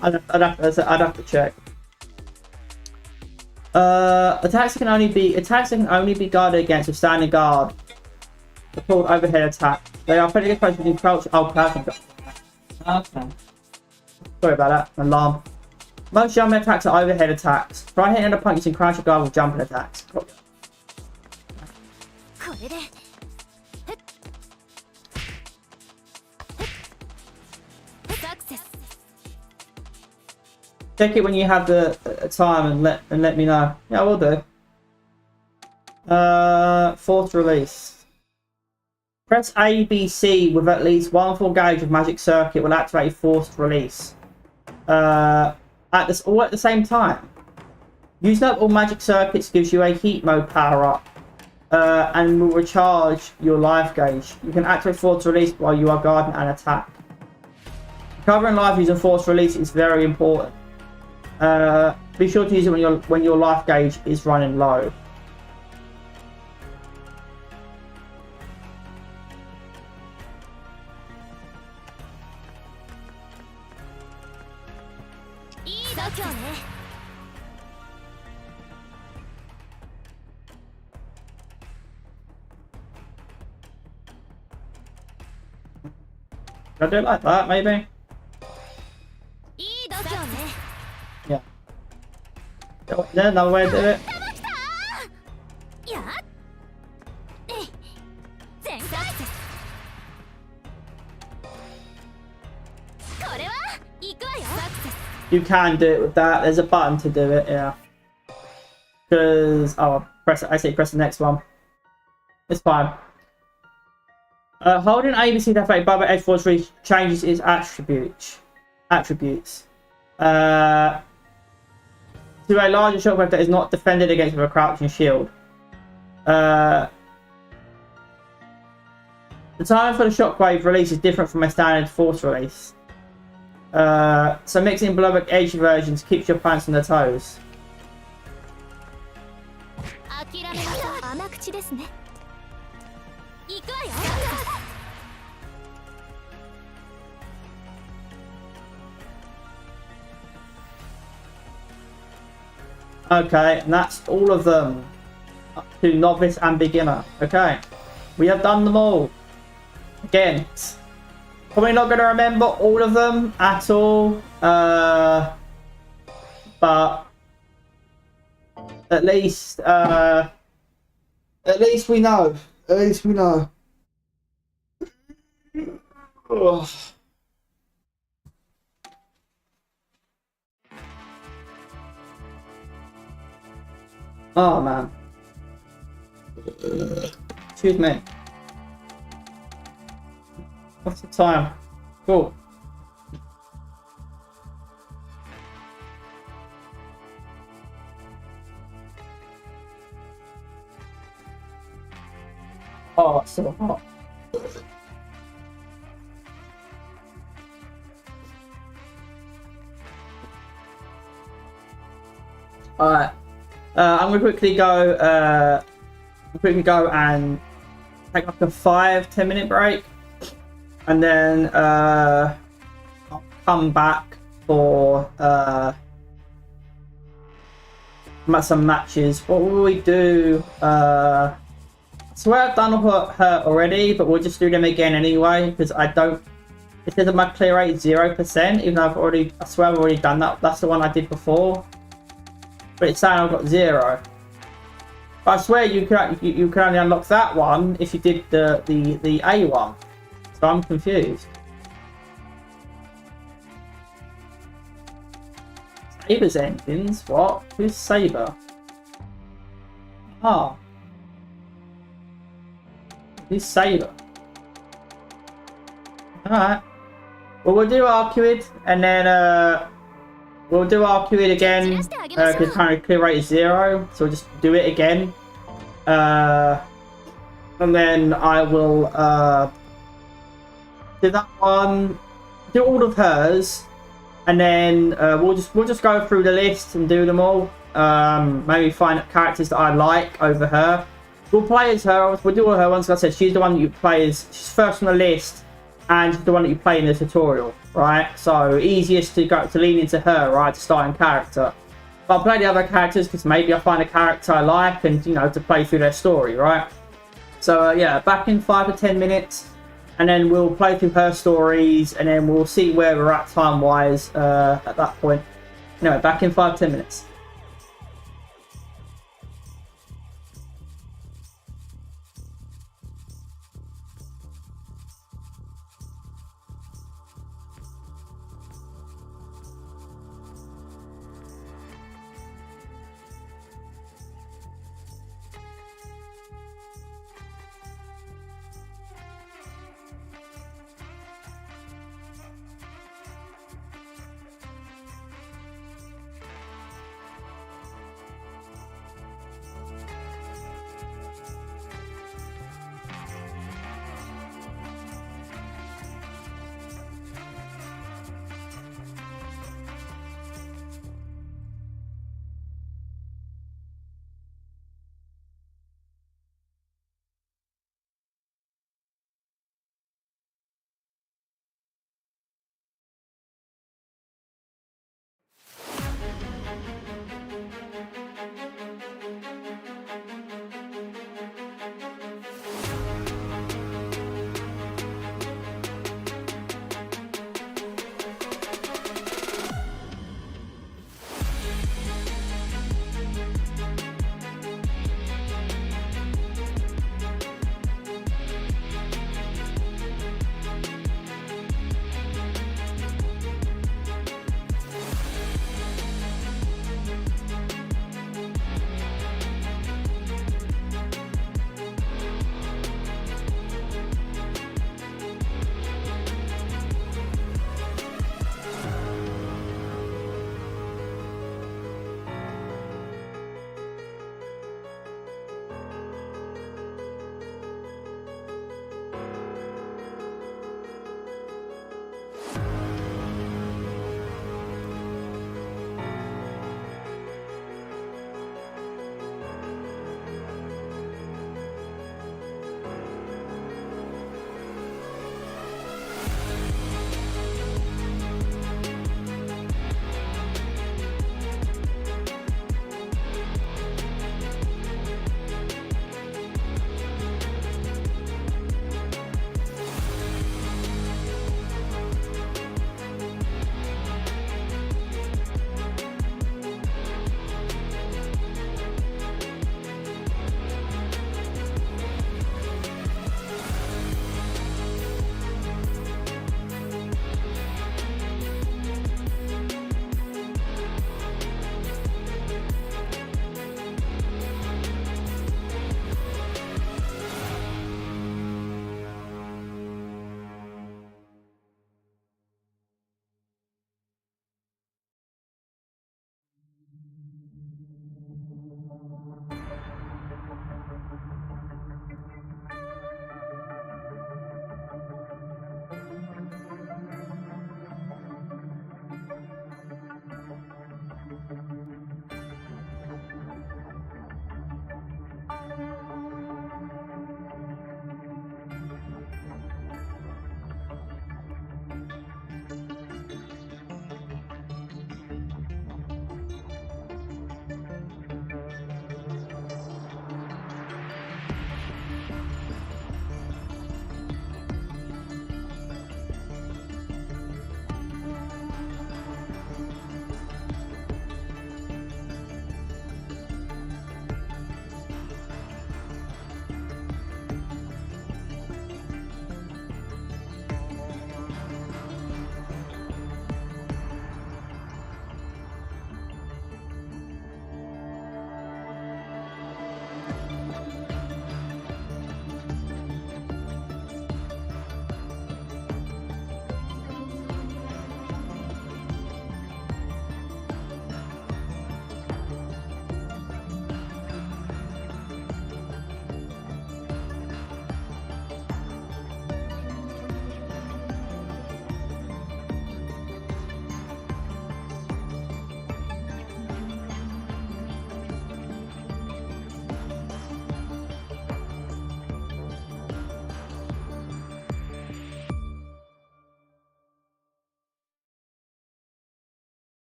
I'd have to check. Attacks that can only be guarded against with standing guard. They're called overhead attack. They are pretty good using crouch. Oh, crouching guard. Okay. Sorry about that. Alarm. Most jumping attacks are overhead attacks. Try hitting a punch using crouch or guard with jumping attacks. Check it when you have the time and let me know. Yeah, I will do. Forced release. Press A, B, C with at least one full gauge of magic circuit will activate forced release. All at the same time. Using up all magic circuits gives you a heat mode power up. And will recharge your life gauge. You can activate forced release while you are guarding an attack. Recovering life using forced release is very important. Be sure to use it when your life gauge is running low. Can I do it like that, maybe? Yeah. There's another way to do it. You can do it with that. There's a button to do it, yeah. Because press the next one. It's fine. Holding ABC to activate Bubba Edge Force Reach changes its attributes. To a larger shockwave that is not defended against with a crouching shield. The time for the shockwave release is different from a standard force release. So mixing below edge versions keeps your opponents on their toes. Okay, and that's all of them. Up to novice and beginner. Okay, we have done them all. Again, probably not going to remember all of them at all. But at least we know. At least we know. Ugh. Oh man. Excuse me. What's the time? Cool. Oh, it's so hot. Alright. I'm gonna quickly go and take like a 5-10 minute break, and then I'll come back for some matches. What will we do? I swear I've done her already, but we'll just do them again anyway, because I don't. It says that my clear rate is 0%, even though I swear I've already done that. That's the one I did before. But it's saying I've got 0. But I swear you can only unlock that one if you did the A one. So I'm confused. Saber's engines? What? Who's Saber? Ah. Who's Saber? Alright. Well, we'll do Arcuid, and then we'll do Arcuid again, because currently clear rate is 0, so we'll just do it again. And then I will do that one, do all of hers, and then we'll just go through the list and do them all. Maybe find characters that I like over her. We'll play as her. We'll do all her ones. Like I said, she's the one that you play as. She's first on the list, and she's the one that you play in the tutorial, right? So easiest to lean into her, right, to start in character. But I'll play the other characters because maybe I find a character I like, and to play through their story, right? So yeah, back in 5 to 10 minutes. and then we'll play through her stories, and then we'll see where we're at time-wise at that point. Anyway, back in 5-10 minutes.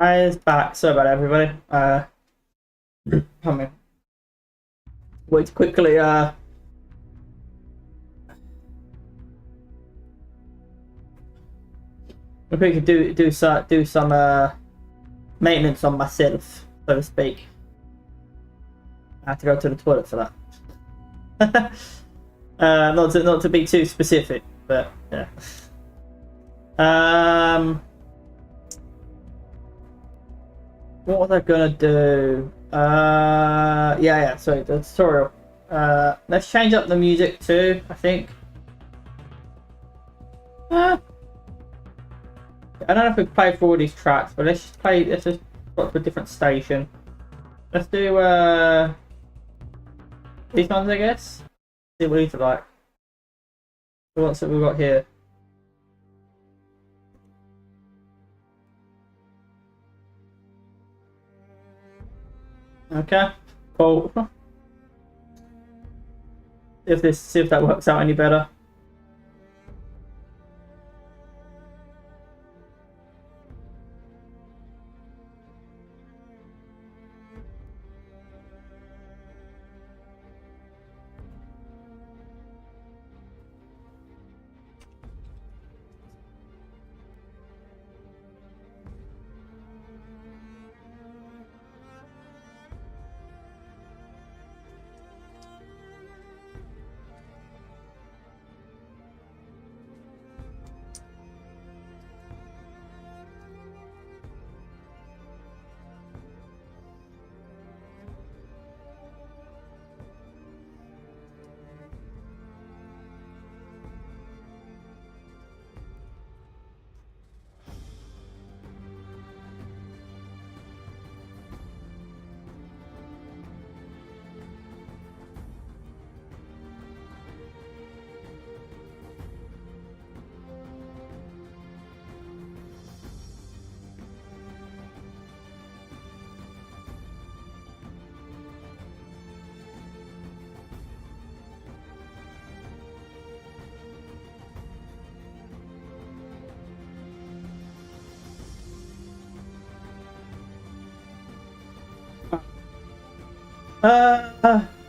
I is back. Sorry about everybody. Come in. Wait to quickly I think we could do some maintenance on myself, so to speak. I have to go to the toilet for that. Not to be too specific, but yeah. What was I gonna do? Yeah. Sorry, the tutorial. Let's change up the music too. I think. I don't know if we play for all these tracks, but let's just play. Let's just go to a different station. Let's do these ones, I guess. See what these are like. So what's that we've got here? Okay, cool. See if that works out any better.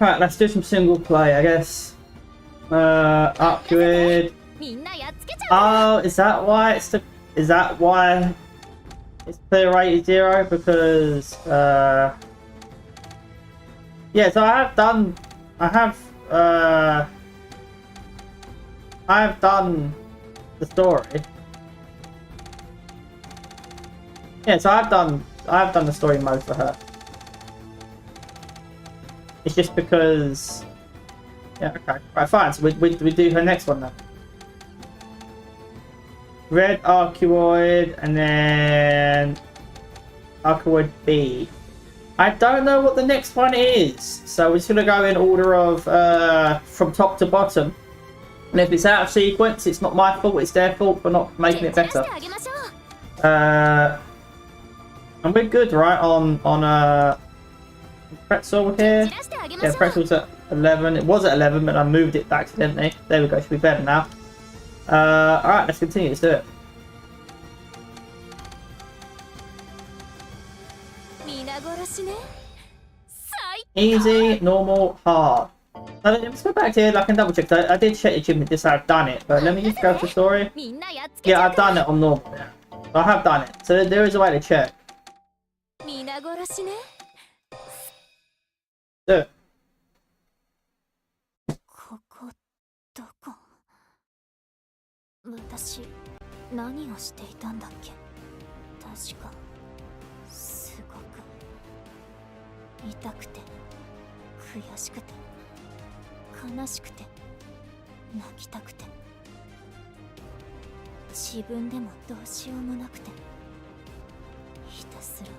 Right, let's do some single play, I guess. Upgrade. Oh, is that why it's player rate is 0? Because yeah, so I have done the story. Yeah, so I've done the story mode for her. It's just because... Yeah, okay. Right, fine. So we do her next one then. Red Arcuoid and then... Arcuoid B. I don't know what the next one is. So we're just going to go in order of from top to bottom. And if it's out of sequence, it's not my fault, it's their fault for not making it better. And we're good, right, on Pretzel here. Yeah, Pretzel's at 11. It was at 11, but I moved it accidentally. There we go, should be better now. Alright, let's continue, let's do it. Easy, normal, hard. Now, let's go back to here, I can double check. I did check the achievement, just I've done it, but let me just go to the story. Yeah, I've done it on normal. Yeah. I have done it, so there is a way to check. Do it.
私何をしていたんだっけ。確かすごく痛くて悔しくて悲しくて泣きたくて自分でもどうしようもなくてひたすら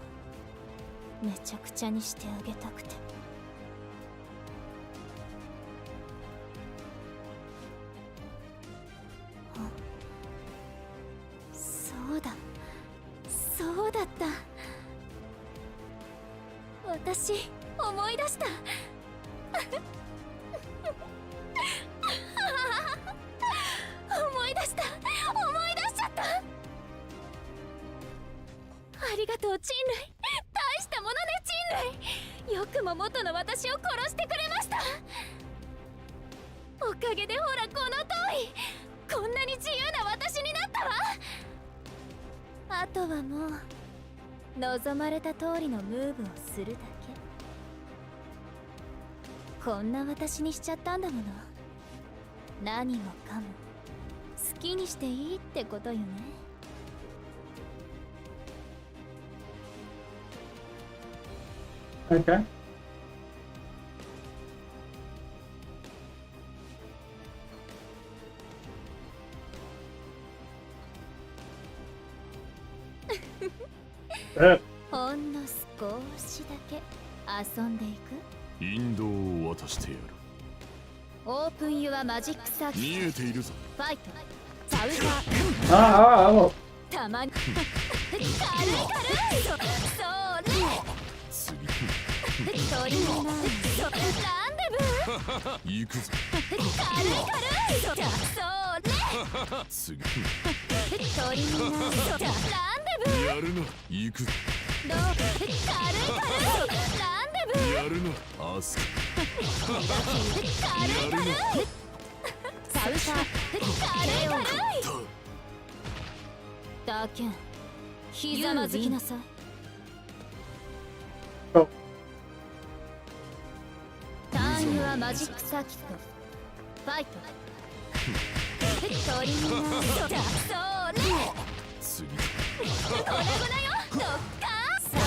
めちゃくちゃにしてあげたくて。そうだった。私思い出した。思い出しちゃった。ありがとう、父も元の私を殺してくれました。おかげでほらこの通り、こんなに自由な私になったわ。あとはもう望まれた通りのムーブをするだけ。こんな私にしちゃったんだもの。何もかも好きにしていいってことよね。
Okay. Uh,
ほんの少しだけ遊んでいく。
引導を渡してやる。
オープンユアマジックサーキ
見えているぞ。
ファイトサウザー
oh.
たまに軽いそれ
次
鳥になるランデブー
行くぞ。
軽いそれ
次
鳥になるランデブー
やるな。行くぞ。
どうランデブー
やるな。アスカやるな。
サウザー軽いだけんひざまずきなさい。
Oh.
ターンユアマジックサーキットファイト鳥になるそれ
次
粉々よどっかサウ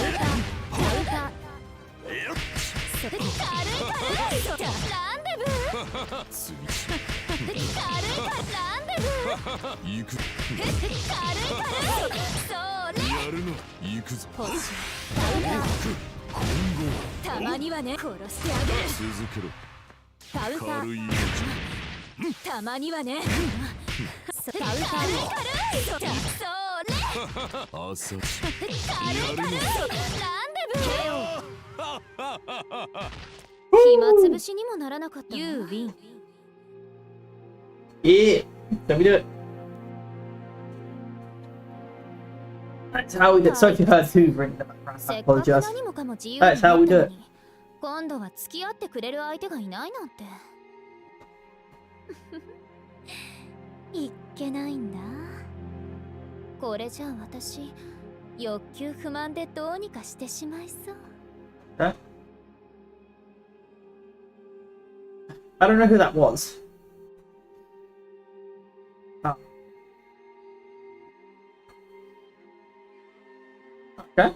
ザーそれ軽いそれランデブー
次
軽いランデブー
行く。
軽いそれ
やるな。行くぞ。
星
今後
たまにはね殺してあげる
続けろ。
サウザー
軽い命。
たまにはねサウザー軽いそれ
朝地
軽い
やるな。
ランデブー暇つぶしにもならなかったわ。ユーウィン
Yeah. Let me do it. That's how we do it. Sorry if you heard Hoover in the background.
せ
I
っかく
apologize.
何もかも自由に
That's
な
how we
った
do
の
it.
に今度は付き合ってくれる相手がいないなんていっけないんだ。これじゃあ私欲求不満でどうにかしてしまいそう。
Huh? I don't know who that was. Oh. Okay.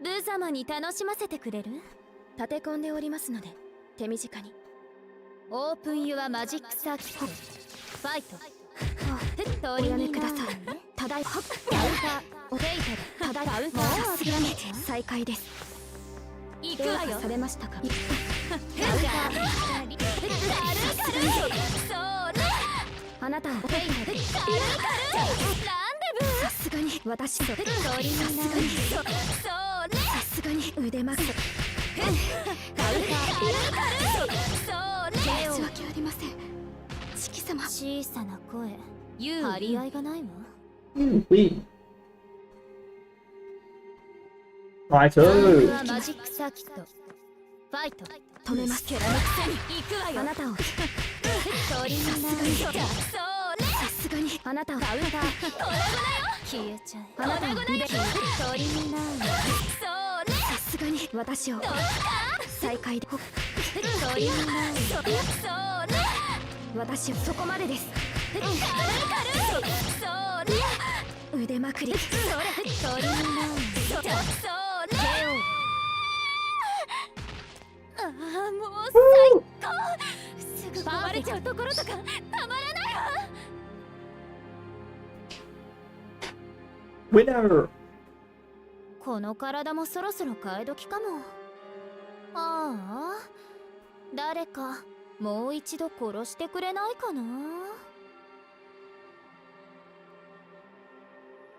無様に楽しませてくれる？立て込んでおりますので手短に。オープンユアマジックサーキットファイトおやめください。ただいまおフェイタルただいまもう諦め再開です。行くわよ。されましたか？あなたをフェイタルランデブーさすがに私と鳥になるさすがに腕まく申し訳ありません。四季様小さな声張り合いがないわ。
Queen. Right.
マジックサーキットファイト止めますけど行くわよ。あなたを鳥になるさすがにあなたを消えちゃえ。あなたを鳥になるさすがに私を再開で鳥になる私をそこまでです。腕まくり鳥になるああもう最高。すぐ壊れちゃうところとかたまらないわ。
Winner.
この体もそろそろ替え時かも。ああ誰かもう一度殺してくれないかな。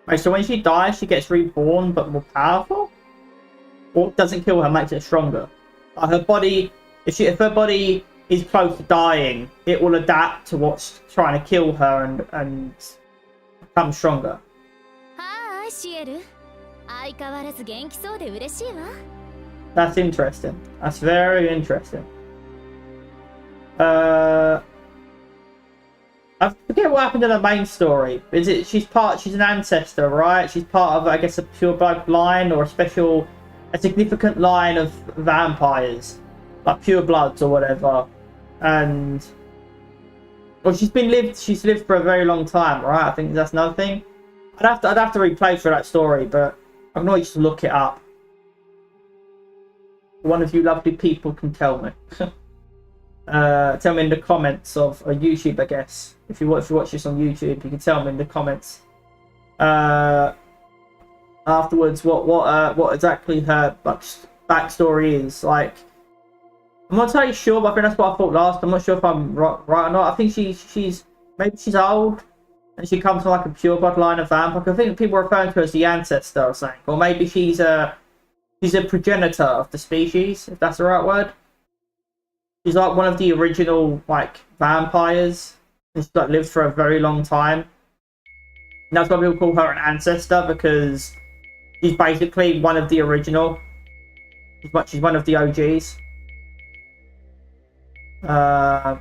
Right, so when she dies, she gets reborn, but more powerful? Or doesn't kill her, makes it stronger? Like her body, if her body is close to dying, it will adapt to what's trying to kill her and become stronger.
はーいシエル、相変わらず元気そうで嬉しいわ。
That's interesting. That's very interesting. I forget what happened in the main story. Is it she's an ancestor, right? She's part of, I guess, a pure blood line or a significant line of vampires, like pure bloods or whatever. And well, she's lived for a very long time, right? I think that's another thing. I'd have to replay through that story, but I can always just look it up. One of you lovely people can tell me. Tell me in the comments of YouTube, I guess. If you watch this on YouTube, you can tell me in the comments afterwards what exactly her backstory is. Like, I'm not totally sure, but I think that's what I thought last. I'm not sure if I'm right or not. I think she's old and she comes from like a pure bloodline of vampire. I think people are referring to her as the ancestor or something, or maybe she's a progenitor of the species, if that's the right word. She's like one of the original like vampires. She's like lived for a very long time. And that's why people call her an ancestor, because she's basically one of the original. She's one of the OGs. Yeah,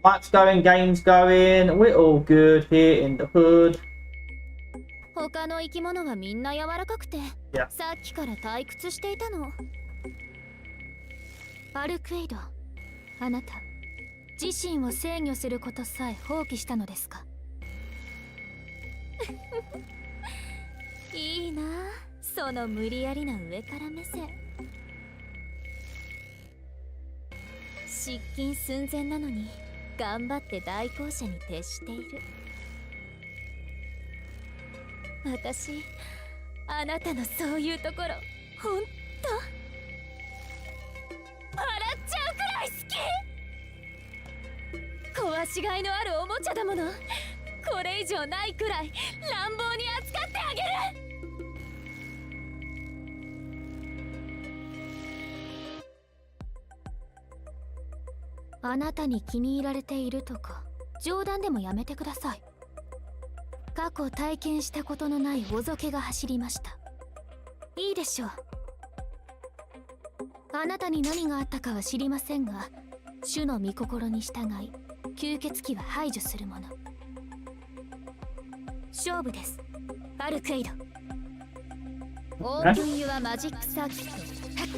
mic's going, game's going. We're all good here in the hood.
他の生き物はみんな柔らかくて、
Yeah.
さっきから退屈していたの。アルクエイド、あなた自身を制御することさえ放棄したのですか？いいな、その無理やりな上から目線。失禁寸前なのに頑張って代行者に徹している。私、あなたのそういうところ、ほんと笑っちゃうくらい好き。壊しがいのあるおもちゃだもの。これ以上ないくらい乱暴に扱ってあげる。あなたに気に入られているとか冗談でもやめてください。過去体験したことのないおぞけが走りました。いいでしょう。あなたに何があったかは知りませんが、主の御心に従い吸血鬼は排除するもの。勝負です、アルクエイド。オープンユアマジックサーキット。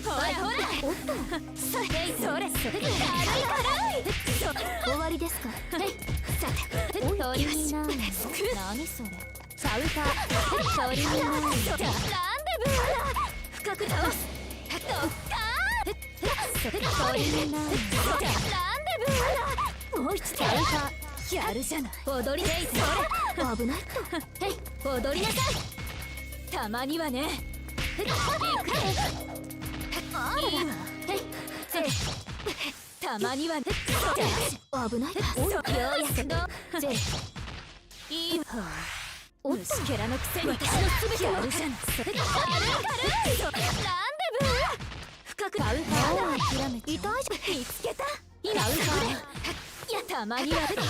ほらほら、おっと、それ軽い。終わりですか？はい、さて、鳥になー何それ、チャウター、鳥になーランデブー、深く倒す、ドッカー、鳥になーランデブー、もう一度チャウター、やるじゃない、踊りでいい、それ危ないと、へい、踊りなさい。たまにはね、いいわ、へい、たまにはね、危ないか、ようやくどう、いいわ、虫けらのくせに私のすべてやるじゃない、軽い、ランデブー、深く、諦めて、痛いじゃん、見つけた、今うれ、いや、たまには軽い、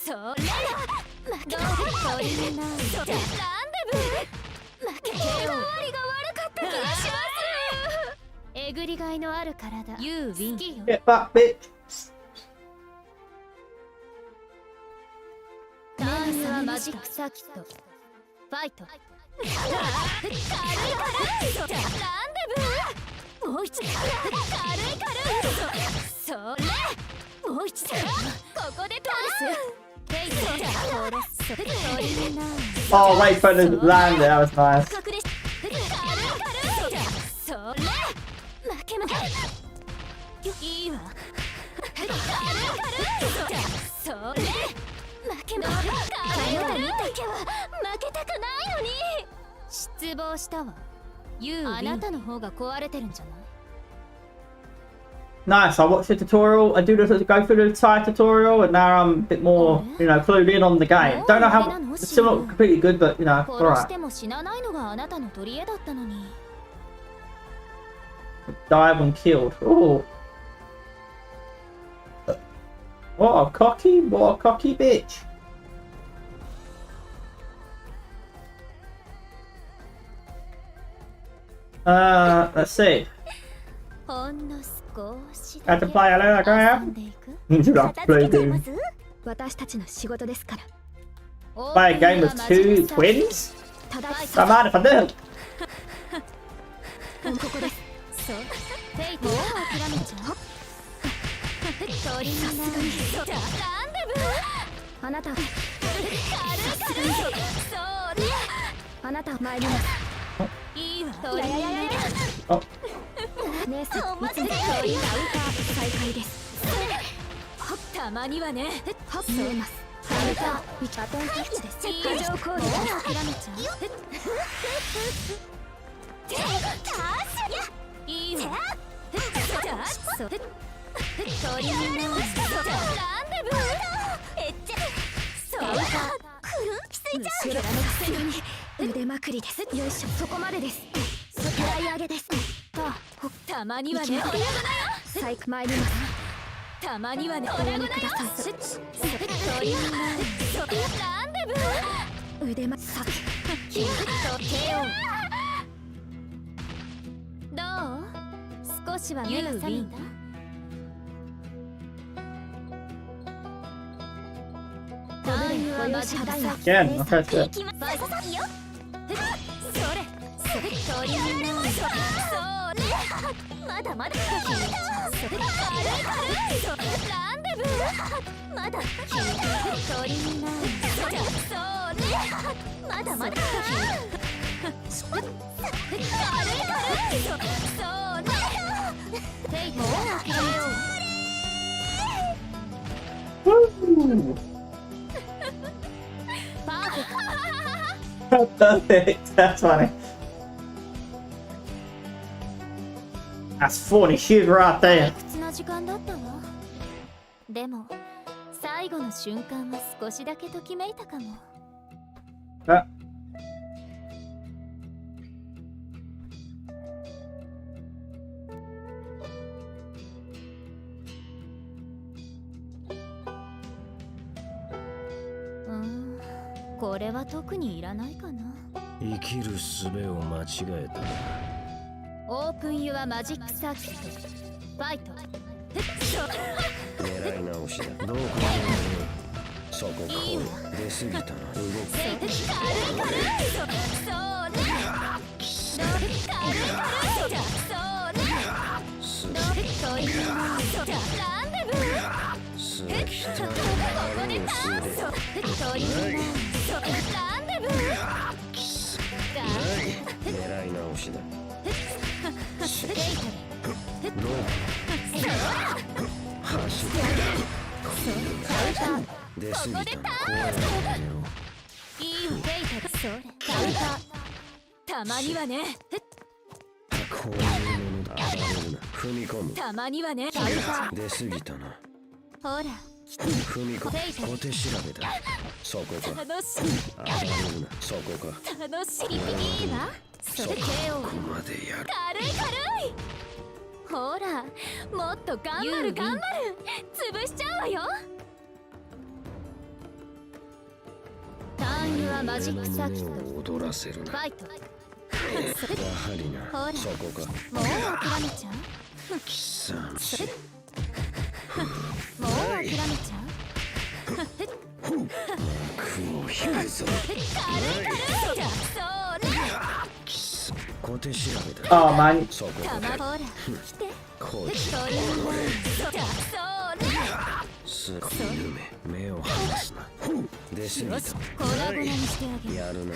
そうれ、負けた、鳥になる、ランデブー、負けた、周りが悪かった気がします。えぐりがいのある体、ユーウィン。
Get back, bitch.
ターンはマジックサーキット、ファイト。軽い、ランデブー、もう一度、軽い、それ、もう一度、ここでターン。ヘイセー、殺す、鳥になる。
Oh, wait for the land there. That was nice.
軽い、それ、負けいいわ、軽い、それ、負け軽い、だけは負けたくないのに。失望したわ、ユー、あなたの方が壊れてるんじゃない？
Nice. I watched the tutorial. I go through the entire tutorial, and now I'm a bit more, clued in on the game. Don't know how. It's still not completely good, but all
殺
right.
しても死なないのがあなたの取り柄だったのに。
Die when killed. Oh. What a cocky bitch. Let's see.
ほんの少し
Had to play alone, like I
遊
am.
んでいく
Would you like to play a game?
私たちの仕事ですから
Play a game with two twins?
ただい
Don't mind if I do.
ここですそうフェイトを諦めちゃう鳥になるランデブーあなた軽いそうあなた参りますいいわ鳥になる
Oh.
姉さんいつも鳥が歌再開ですたまにはねはっ見えますバトンタッチです過剰攻撃を諦めちゃういいわそう鳥になるランデブーえっちゃそうくるんきついちゃう後ろのくせに腕まくりですよいしょそこまでですフライ上げですたまにはねサイク参りますたまにはねおやめください鳥になるランデブー腕まさキュッと手をどう少しは目が覚めたタイムはマジだよ
Again, I'll try to.
それ鳥になるまだまだ軽いランデブーまだ鳥になるまだまだ軽いテイトを諦めよう
Woo!
パーフェクト
Perfect. That's funny. That's funny shit right
退
there.
屈な時間だったわでも最後の瞬間は少しだけときめいたかも これは特にいらないかな
生きる術を間違えたな。
オープンユアマジックサーキットファイト
狙い直しだ。どうかな。そこか。出過ぎたな。動く。狙い直しだ。どう走って出過ぎたな。こうやってやろう。
いいわそれカウンターたまにはね
こういうものだ。暴れるな。踏み込む。
たまにはね
出過ぎたな。
ほら
踏み込む。小手調べだ。そこか。
楽しい
暴れるな。そこか。
楽しいいいわそれ手を
ここまでやる。
軽いほらもっと頑張る潰しちゃうわよターンユアマジックサーキット
踊らせるな。
ファイト
やはりな。そこか。
もう諦めちゃう
貴様し。
もう諦めちゃう
幕を引くぞ。小手調べだ。
Oh man.
そこ
たま
か。
ほら来て
こっち。
鳥になる
すぐ夢。目を離すな。出過ぎ
よし粉々にしてあげる
た。やるな。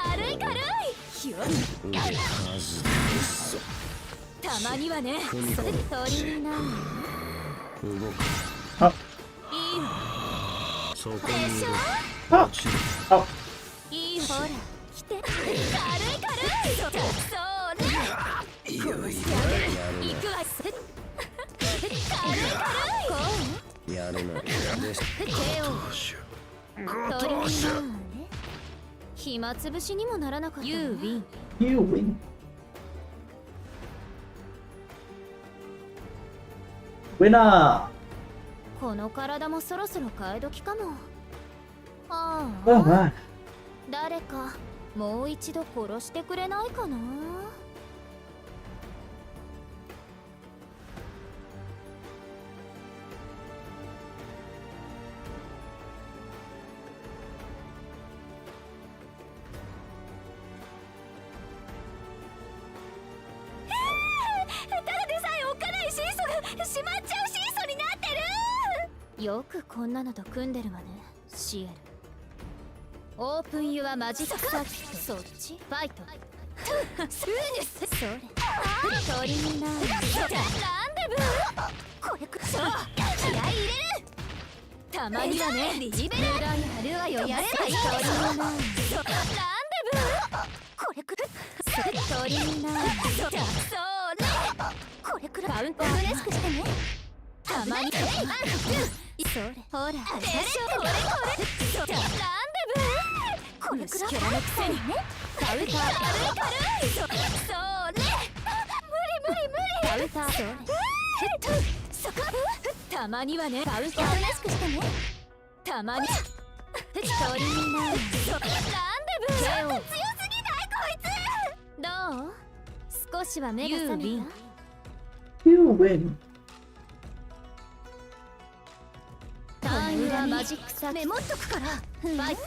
軽いよ
腕数ですぞ。
たまにはね
踏み込む。
鳥になる
動く。
Oh.
いいわ
そこにいる。
Oh.
落ちる。
Oh.
いいほら来て軽い
いよいよ。やる
行くわこう
な。やるな。です。
手を鳥になる暇つぶしにもならなかったユーウィン
You win. Winner.
この体もそろそろ替え時かもあ
Oh
あ
man.
誰かもう一度殺してくれないかなよくこんなのと組んでるわね、シエル。オープンユアマジックサーキット。そっちファイト。それ鳥になる。ランデブー。これくそ気合い入れる。たまにはね、リベルやるわよ。やればいい。鳥になる。ランデブー。これく鳥になる。それこれくらいカウンター嬉しくしてね。たまにそれほらでしょ。これランデブー。これくらいキャラのくせにね。カウンター軽いそれ無理カウンターそこたまにはね。カウンター嬉しくしてね。たまに鳥になる。ランデブー。強すぎないこいつ。どう？少しは目が覚めた。
You win.
ターンはマジックサーメモっとくから。ファイト。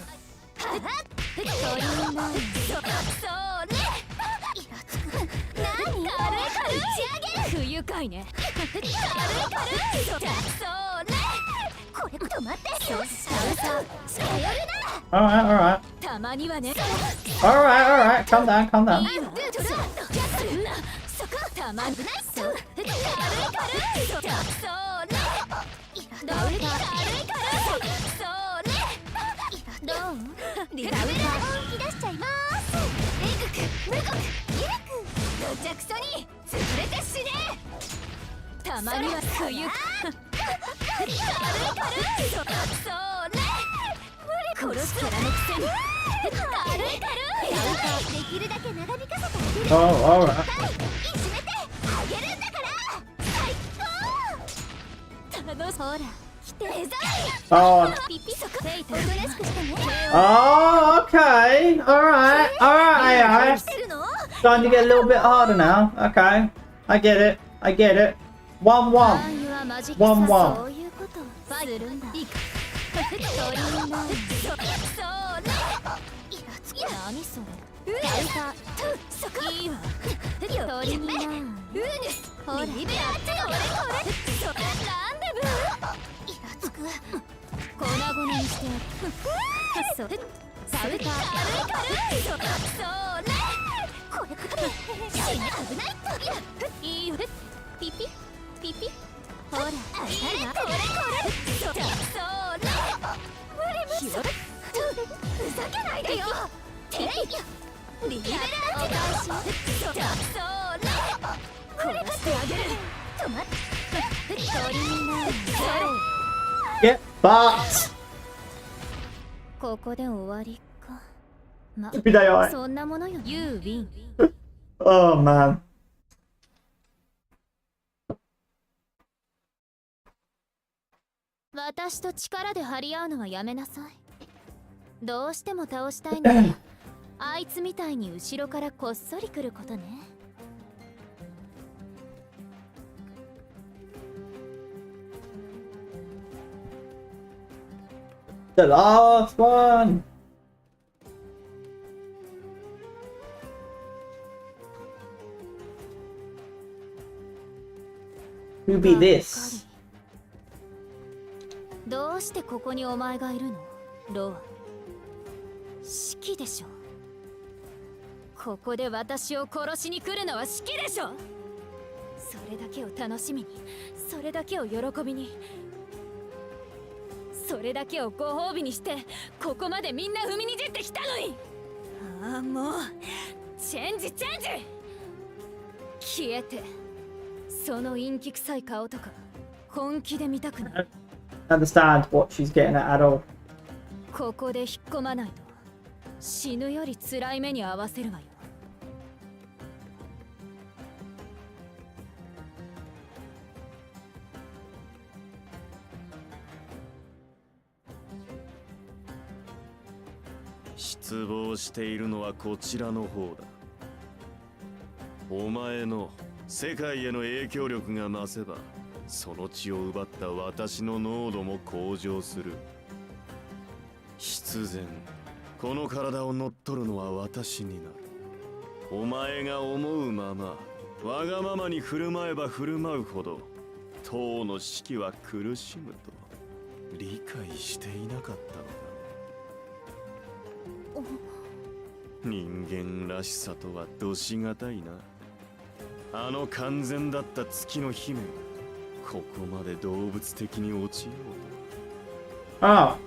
鳥になる。何？軽い打ち上げ。不愉快ね。軽いこれ止まって。よし近寄るな。
Alright.
たまにはね。
Alright. Calm down.
たまにそう軽いどうリラウンダー本気出しちゃいます。無国どちゃくそに潰れて死ね。たまには不愉快軽い殺すキャラのくせに軽いできるだけ長引かせてあげる。
Oh, alright.
いじめてあげるんだから最高。ほら来て
Oh.
ピピそこフェイト嬉しくしてね。
Oh, okay. Alright. AI.
してるの
Starting to get a little bit harder now. Okay. I get it. 1-1. 1-1.
そういうことするんだ。いいか鳥になる。何それカウンターそこいいわ。鳥になる。ほらリベアってこれランデブー。イラつく粉々にしてやる。そうカウンター軽いこれくらい危ないいいわ。ピピピピほらこれ無理ふざけないでよ。リベラーお返し殺してあげる。止まって鳥になる。
Get fucked.
ここで終わりか。ま
ビだよ。
そんなものよ。ユーウィン。
Oh man.
私と力で張り合うのはやめなさい。どうしても倒したいのはあいつみたいに後ろからこっそり来ることね。
The last one. Who be this?
どうしてここにお前がいるのロア。シキでしょ。ここで私を殺しに来るのはシキでしょ。それだけを楽しみに、それだけを喜びに、それだけをご褒美にしてここまでみんな踏みにじってきたのに。ああもうチェンジ消えて。その陰気臭い顔とか本気で見たくない。
Understand what she's getting at all.
ここで引っ込まないと死ぬより辛い目に遭わせるわよ。
失望しているのはこちらの方だ。お前の世界への影響力が増せば、その血を奪った私の濃度も向上する。必然この体を乗っ取るのは私になる。お前が思うままわがままに振る舞えば振る舞うほど党の士気は苦しむと。理解していなかったのか。人間らしさとはどしがたいな。あの完全だった月の姫がここまで動物的に落ちようと。
Ah.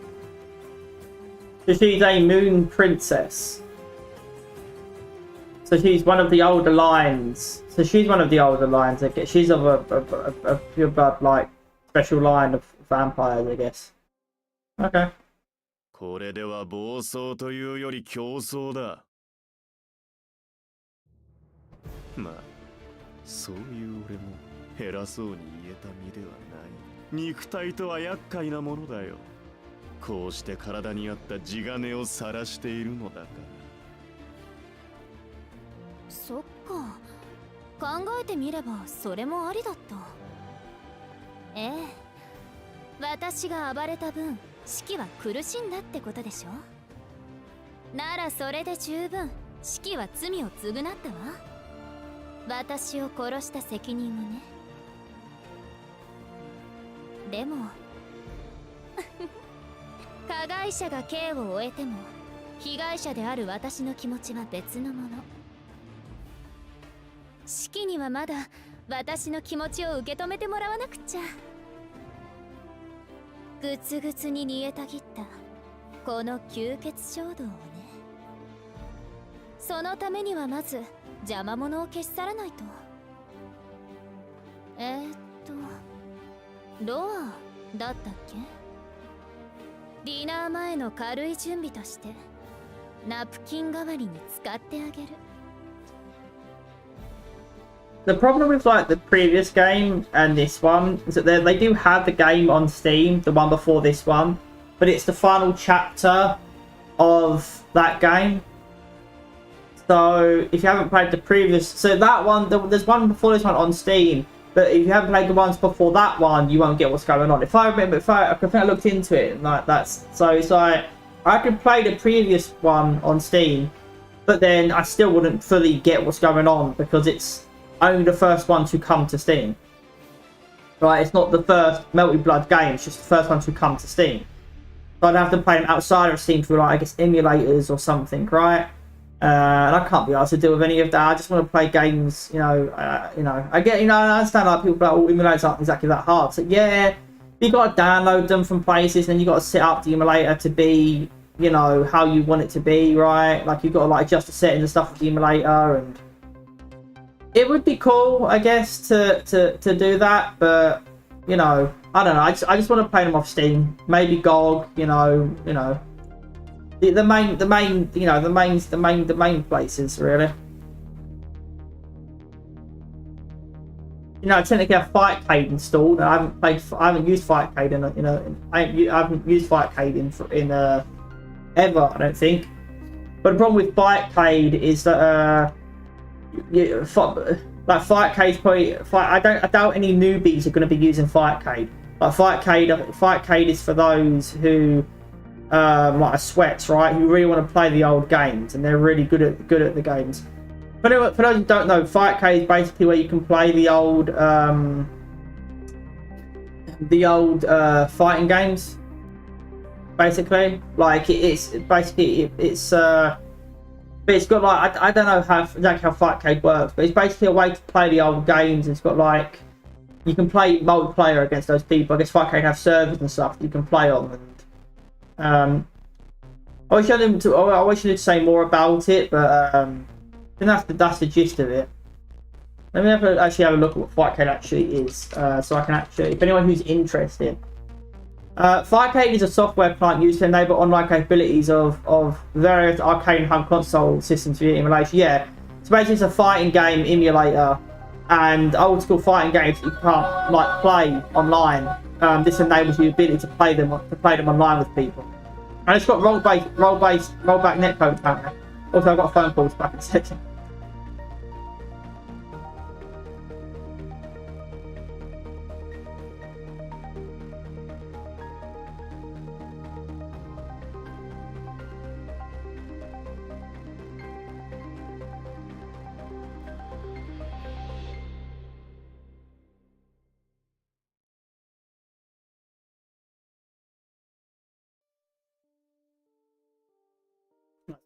So she's a moon princess. So she's one of the older lines. So she's one of the older lines. I guess she's of a pure blood, like special line of vampires, I guess. Okay.
これでは暴走というより競争だ。まあ、そういう俺も偉そうに言えた身ではない。肉体とは厄介なものだよ。こうして体に合った地金を晒しているのだから。
そっか、考えてみればそれもありだった。ええ、私が暴れた分シキは苦しんだってことでしょ。ならそれで十分シキは罪を償ったわ。私を殺した責任をね。でも加害者が刑を終えても被害者である私の気持ちは別のもの。シキにはまだ私の気持ちを受け止めてもらわなくっちゃ。ぐつぐつに煮えたぎったこの吸血衝動をね。そのためにはまず邪魔者を消し去らないと。ロアだったっけ。ディナー前の軽い準備としてナプキン代わりに使ってあげる。
The problem with like the previous game and this one is that they do have the game on Steam, the one before this one, but it's the final chapter of that game. So if you haven't played the previous, so that one, there's one before this one on Steam, but if you haven't played the ones before that one, you won't get what's going on. If I remember, I think I looked into it, and like that's so it's like I could play the previous one on Steam, but then I still wouldn't fully get what's going on because it's only the first one to come to Steam. Right, it's not the first Melty Blood game, it's just the first one to come to Steam. So I'd have to play them outside of Steam through, like, I guess, emulators or something, right? And I can't be asked to deal with any of that. I just want to play games, you know, I get, I understand, like, people like, oh, emulators aren't exactly that hard. So, yeah, you got to download them from places, and you got to set up the emulator to be, you know, how you want it to be, right? Like, you got to, like, adjust the settings and stuff with the emulator, and it would be cool, I guess, to do that, but you know, I don't know. I just want to play them off Steam, maybe GOG, you know, the main places really. You know, technically I have Fightcade installed. I haven't used Fightcade I haven't used Fightcade in ever, I don't think. But the problem with Fightcade is that like Fightcade's probably I doubt any newbies are going to be using Fightcade. Like Fightcade is for those who like are sweats, right? Who really want to play the old games and they're really good at the games. For those who don't know, Fightcade is basically where you can play the old fighting games. Basically, like it's but it's got like I don't know exactly how Fightcade works, but it's basically a way to play the old games. It's got like you can play multiplayer against those people. I guess Fightcade have servers and stuff that you can play on. And I wish I did say more about it, but I think that's the gist of it. Let me actually have a look at what Fightcade actually is, so I can actually, if anyone who's interested. Fightcade is a software client used to enable online capabilities of various arcade and home console systems via emulation. Yeah, so basically it's a fighting game emulator, and old school fighting games you can't like play online. This enables you the ability to play them online with people. And it's got rollback netcode apparently. Also, I've got a phone call back in a second.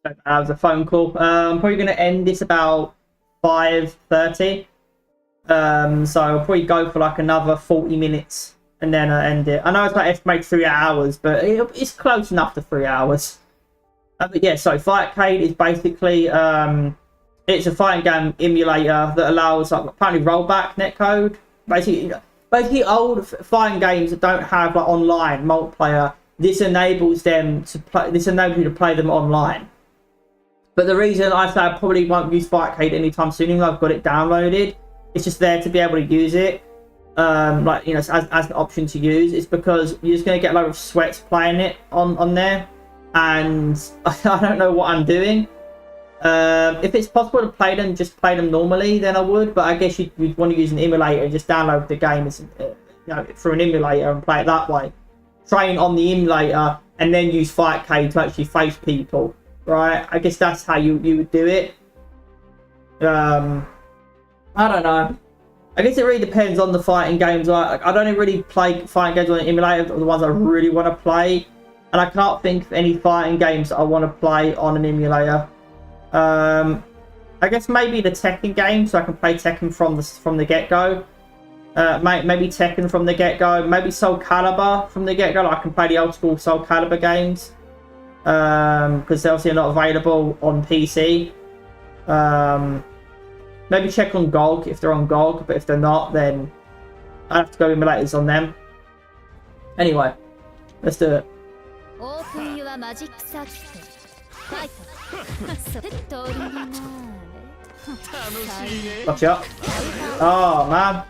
That was a phone call. I'm probably going to end this about 5:30. So I'll probably go for like another 40 minutes and then end it. I know it's like estimated 3 hours, but it's close enough to 3 hours. But yeah, so Fightcade is basically it's a fighting game emulator that allows like apparently rollback netcode. Basically old fighting games that don't have like online multiplayer. This enables them to play. This enables you to play them online. But the reason I say I probably won't use Fightcade anytime soon, even though I've got it downloaded, it's just there to be able to use it, like, you know, as an option to use. It's because you're just going to get a lot of sweats playing it on there, and I don't know what I'm doing. If it's possible to play them, just play them normally, then I would. But I guess you'd want to use an emulator and just download the game, you know, through an emulator and play it that way. Train on the emulator and then use Fightcade to actually face people, right? I guess that's how you would do it. I don't know. I guess it really depends on the fighting games. I don't really play fighting games on an emulator, the ones I really want to play. And I can't think of any fighting games that I want to play on an emulator. I guess maybe the Tekken game, so I can play Tekken from the get-go. Maybe Tekken from the get-go. Maybe Soulcalibur from the get-go. I can play the old school Soulcalibur games. Because they're obviously not available on PC. Maybe check on GOG if they're on GOG, but if they're not, then I have to go emulators on them. Anyway, let's do it.
Open your magic circuit. Fight.
Gotcha. Oh man.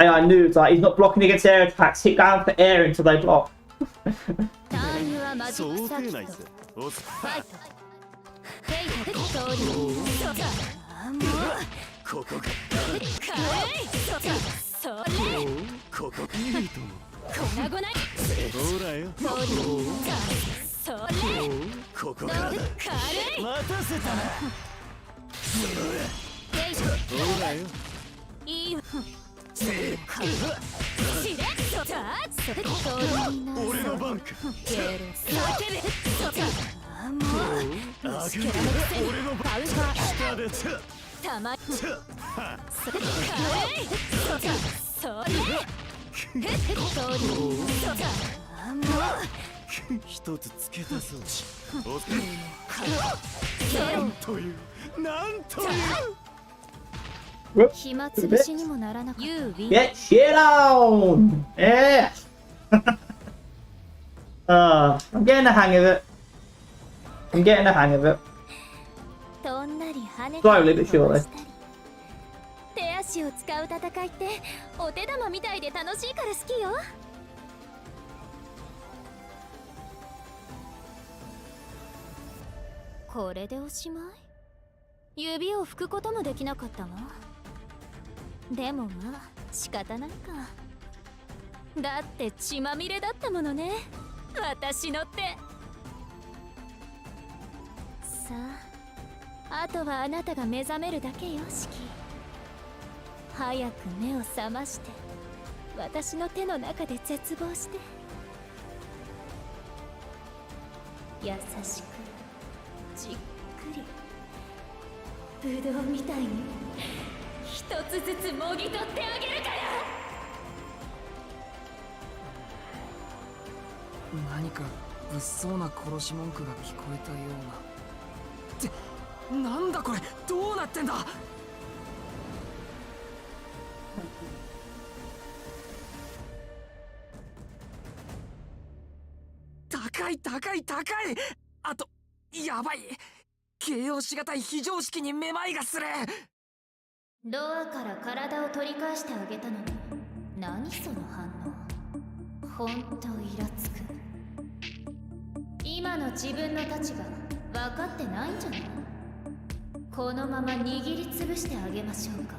I knew that he's not blocking against air attacks. Hit down for air until they block. Get shit on! Yeah! I'm getting the hang of it. Slowly but surely.
手足を使う戦いってお手玉みたいで楽しいから好きよ。これでおしまい？指を拭くこともできなかったわ。でもまあ仕方ないか。だって血まみれだったものね、私の手。さあ、あとはあなたが目覚めるだけよ、シキ。早く目を覚まして、私の手の中で絶望して。優しく、じっくり、ぶどうみたいに一つずつもぎ取ってあげるから。
何か物騒な殺し文句が聞こえたような。ってなんだこれ、どうなってんだ。高い高い高い。あとやばい、形容しがたい非常識にめまいがする。
ドアから体を取り返してあげたのに何その反応。ほんとイラつく。今の自分の立場分かってないんじゃない？このまま握りつぶしてあげましょうか。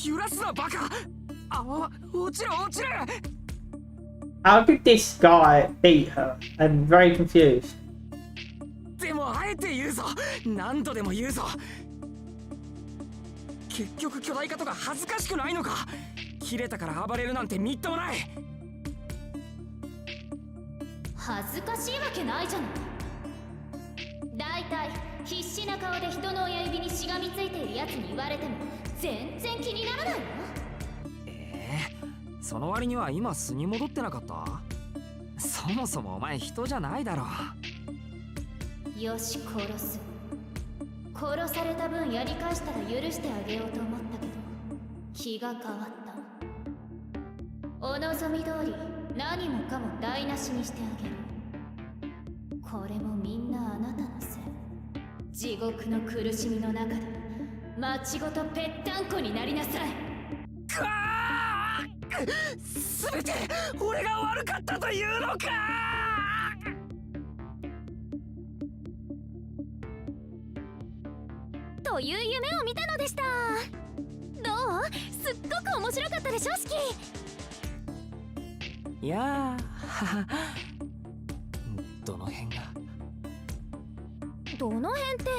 揺らすなバカ。あ、落ちる落ちる。
How did this guy beat her? I'm very confused.
でもあえて言うぞ、何度でも言うぞ。結局巨大化とか恥ずかしくないのか。切れたから暴れるなんてみっともない。
恥ずかしいわけないじゃない。だいたい必死な顔で人の親指にしがみついているやつに言われても全然気にならないわ。
その割には今素に戻ってなかった？そもそもお前人じゃないだろ。
よし殺す。殺された分やり返したら許してあげようと思ったけど気が変わった。お望み通り何もかも台無しにしてあげる。これもみんなあなたのせい。地獄の苦しみの中で町ごとぺったんこになりなさい。
くわー！全て俺が悪かったというのか。
という夢を見たのでした。どう？すっごく面白かったでしょ、シキ。
いやーどの辺が？
どの辺って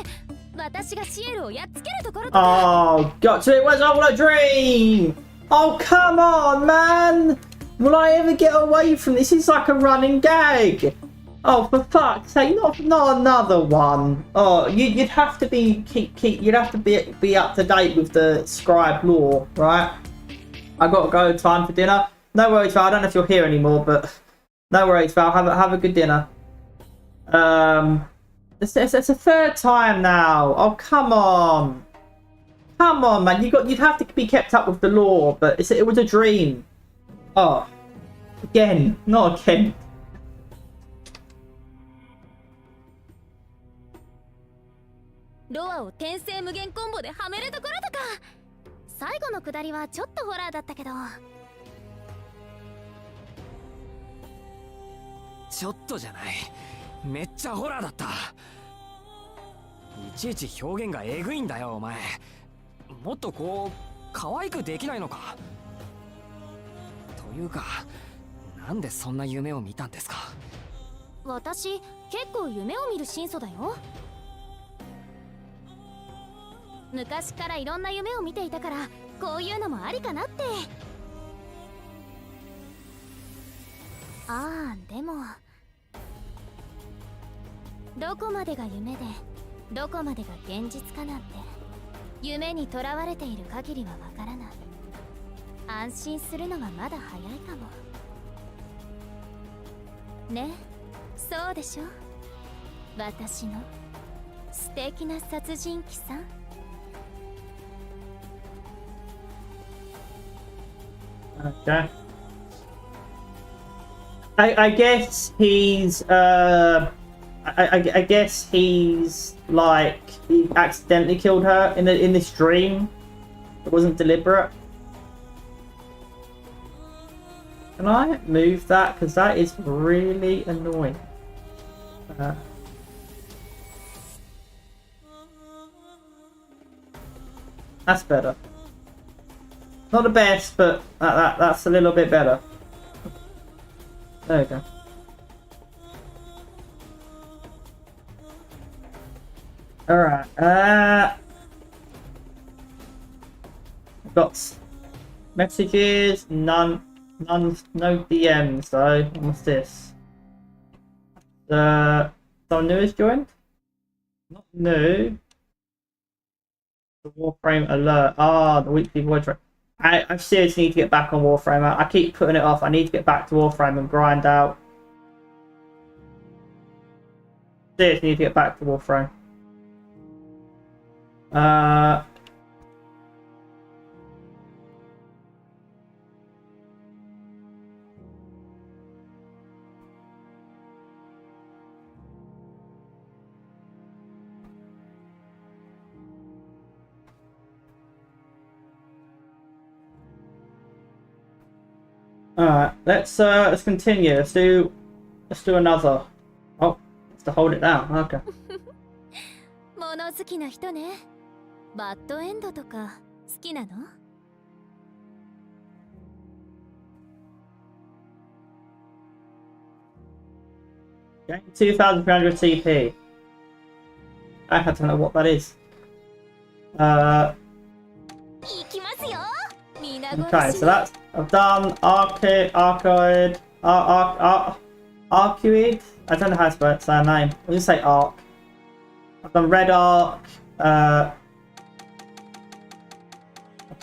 私がシエルをやっつけるところとか。
Oh, gotcha. It was all a dream. Oh, come on, man. Will I ever get away from this? It's like a running gag. Oh, for fuck's sake, not another one. Oh, you'd have to be you'd have to be up to date with the scribe lore, right? I gotta go. Time for dinner. No worries, Val. I don't know if you're here anymore, but no worries, Val. Have a good dinner. It's a third time now. Oh, come on. Come on, man. You'd have to be kept up with the lore, but it was a dream. Oh, again, not again.
ロアを転生無限コンボではめるところとか。最後のくだりはちょっとホラーだったけど。
ちょっとじゃない、めっちゃホラーだった。いちいち表現がエグいんだよお前。もっとこう可愛くできないのか。というかなんでそんな夢を見たんですか？
私結構夢を見る神祖だよ。昔からいろんな夢を見ていたからこういうのもありかなって。ああ、でもどこまでが夢でどこまでが現実かなんて夢にとらわれている限りはわからない。安心するのはまだ早いかもね。そうでしょ、私の素敵な殺人鬼さん。
Okay. I guess he's I guess he's like he accidentally killed her in this dream. It wasn't deliberate. Can I move that? Because that is really annoying. That's better. Not the best, but that's a little bit better. There we go. Alright, got messages, no DMs though. What's this? Someone new has joined? Not new. The Warframe alert. Ah, the weekly void track. I seriously need to get back on Warframe. I keep putting it off. I need to get back to Warframe and grind out. Seriously need to get back to Warframe. Alright, let's continue. Let's do another. Oh, it's to hold it down. Okay.
物好きな人ね。バッドエンドとか好きなの？
Okay, 2,300 CP. I don't know what that is.
行きますよ。皆殺し。
Okay, so that's I've done Arcuid. I don't know how to say her name. I'll just say Arc. I've done Red Arc.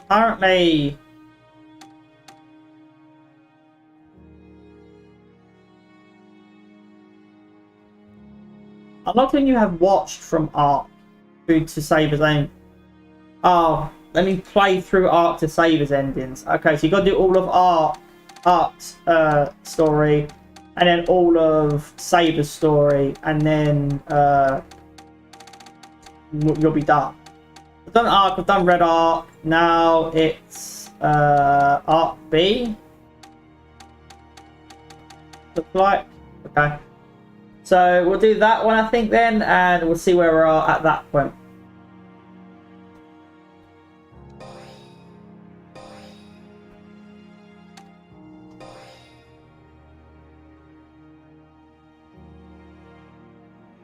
Apparently, I'm not think you have watched from Arc to Saber's end. Oh, let me play through Arc to Saber's endings. Okay, so you got to do all of Arc's story, and then all of Saber's story, and then you'll be done. I've done Arc, I've done Red Arc. Now it's Arc B. Looks like. Okay. So we'll do that one, I think, then, and we'll see where we are at that point.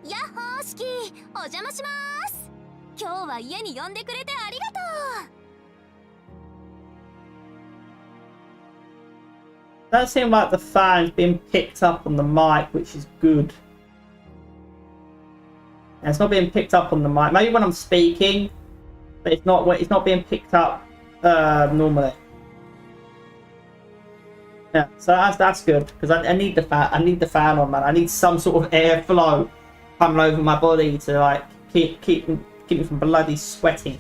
Yahoo, Shiki! お邪魔します。今日は家に呼んでくれてありがとう。
Doesn't seem like the fan's being picked up on the mic, which is good. And it's not being picked up on the mic. Maybe when I'm speaking, but it's not being picked up normally. Yeah, so that's good because I need the fan. I need the fan on, man. I need some sort of airflow coming over my body to like keep me from bloody sweating.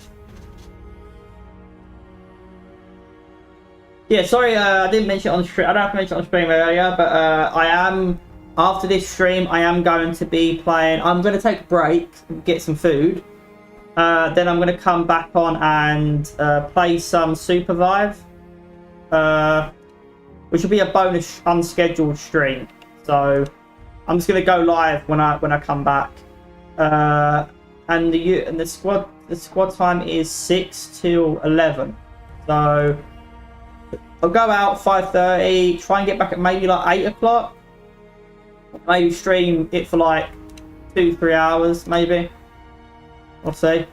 Yeah, sorry, I didn't mention it on stream. I don't have to mention it on stream earlier, but I am, after this stream, I am going to be playing. I'm going to take a break, get some food. Then I'm going to come back on and play some Supervive, which will be a bonus unscheduled stream. So I'm just going to go live when I come back. And the squad time is 6 till 11. So I'll go out 5:30, try and get back at maybe like 8 o'clock. Maybe stream it for like 2-3 hours, maybe. We'll see.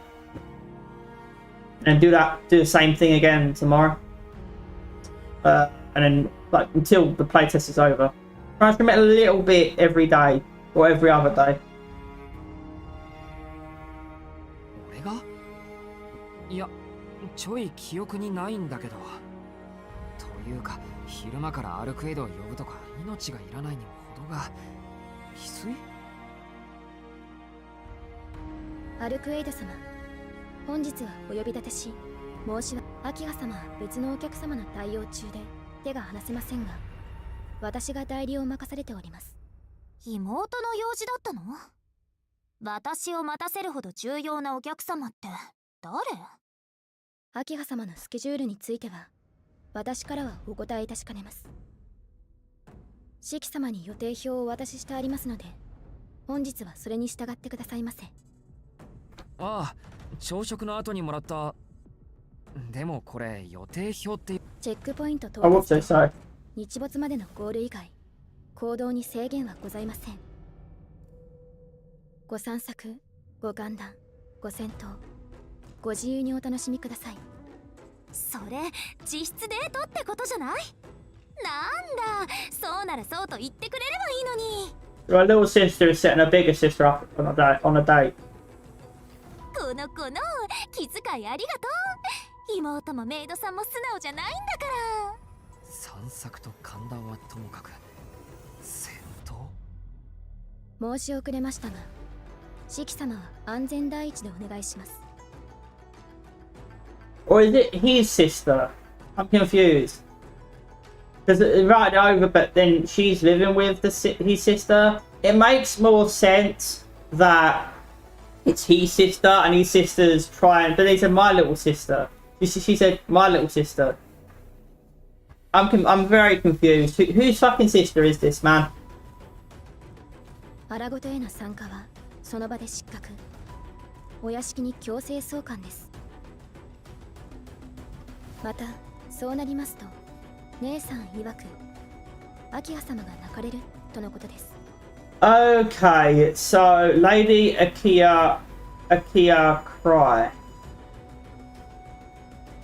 And do the same thing again tomorrow. And then like until the playtest is over. Try and stream it a little bit every day or every other day.
俺が？いや、ちょい記憶にないんだけど。というか、昼間からアルクエドを呼ぶとか命がいらないにも程が。翡翠？
アルクエイド様、本日はお呼び立てし、申し訳アキハ様は別のお客様の対応中で手が離せませんが、私が代理を任されております。
妹の用事だったの？私を待たせるほど重要なお客様って誰？
アキハ様のスケジュールについては、私からはお答えいたしかねます。シキ様に予定表をお渡ししてありますので、本日はそれに従ってくださいませ。
ああ、朝食の後にもらった。でもこれ予定表って。
チェックポイントと日没までのゴール以外、行動に制限はございません。ご散策、ご歓談、ご戦闘、ご自由にお楽しみください。
それ実質デートってことじゃない？なんだ、そうならそうと言ってくれればいいのに。
My little sister is setting her bigger sister up on a date.
この子の気遣いありがとう。妹もメイドさんも素直じゃないんだから。
散策と歓談はともかく戦
申
闘？
し遅れましたが、シキ様は安全第一でお願いします。
Or is it his sister? I'm confused. Because right over, but then she's living with his sister. It makes more sense that it's his sister and his sister's trying. But they said my little sister. She said my little sister. I'm very confused. Whose fucking sister is this, man?
荒ごとへの参加はその場で失格。お屋敷に強制送還です。またそうなりますと姉さん曰く明葉様が泣かれるとのことです。
Okay, so Lady Akia cry.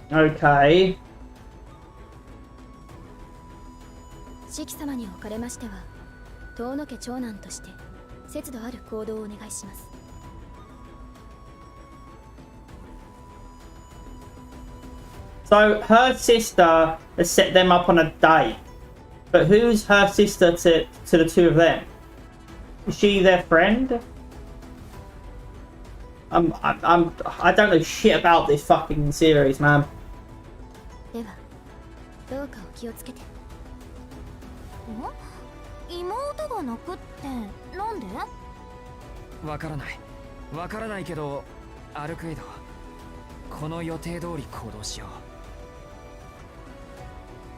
Okay.
四季様におかれましては遠野家長男として節度ある行動をお願いします。
So her sister has set them up on a date, but who's her sister to the two of them? Is she their friend? I don't know shit about this fucking series, man.
ではどうかお気をつけて。
妹が泣くってなんで？
わからないけど、アルクイド、この予定通り行動しよう。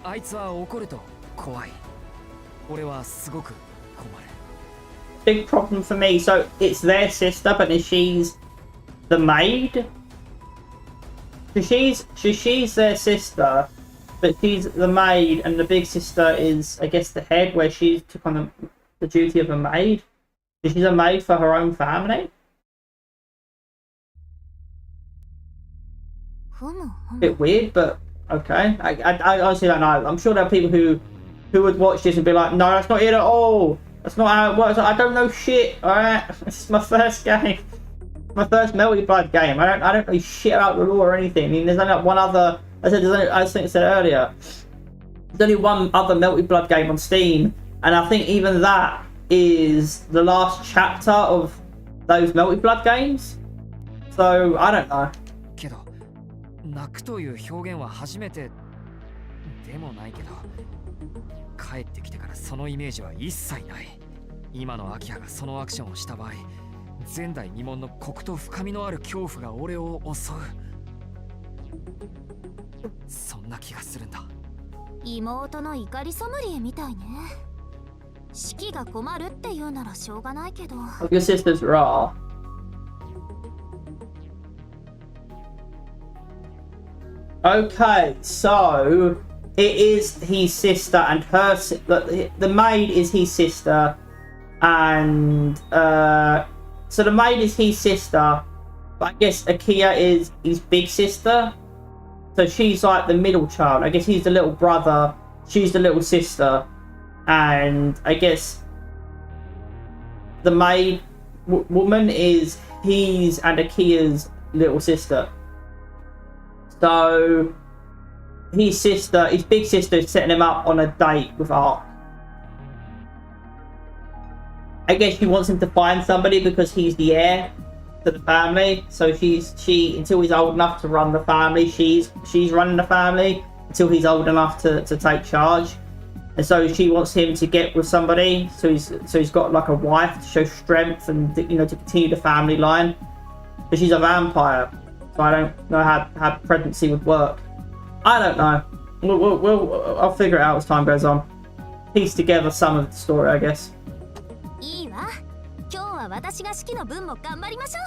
あいつは怒ると怖い。俺はすごく困る。
Big problem for me. So it's their sister, but she's the maid. So she's their sister, but she's the maid, and the big sister is, I guess, the head, where she took on the duty of a maid. So she's a maid for her own family. Bit weird, but okay. I honestly don't know. I'm sure there are people who would watch this and be like, no, that's not it at all. That's not how it works. I don't know shit. All right, this is my first game, my first Melty Blood game. I don't know shit about the lore or anything. I mean, there's only like one other. I think I said earlier. There's only one other Melty Blood game on Steam, and I think even that is the last chapter of those Melty Blood games. So I don't know.
けど、泣くという表現は初めてでもないけど、帰ってきてからそのイメージは一切ない。今の明葉がそのアクションをした場合、前代未聞のコクと深みのある恐怖が俺を襲う。そんな気がするんだ。
妹の怒りソムリエみたいね。四季が困るって言うならしょうがないけど。
Your sister's raw. Okay, so it is his sister and her. The maid is his sister, and so the maid is his sister, but I guess Akia is his big sister. So she's like the middle child. I guess he's the little brother. She's the little sister, and I guess the maid woman is his and Akia's little sister. So his big sister, is setting him up on a date with Ark. I guess she wants him to find somebody because he's the heir to the family. So she until he's old enough to run the family, she's running the family until he's old enough to take charge. And so she wants him to get with somebody. So he's got like a wife to show strength and to continue the family line. But she's a vampire. So I don't know how pregnancy would work. I don't know. I'll figure it out as time goes on. Piece together some of the story, I guess.
いいわ。今日は私が四季の分も頑張りましょ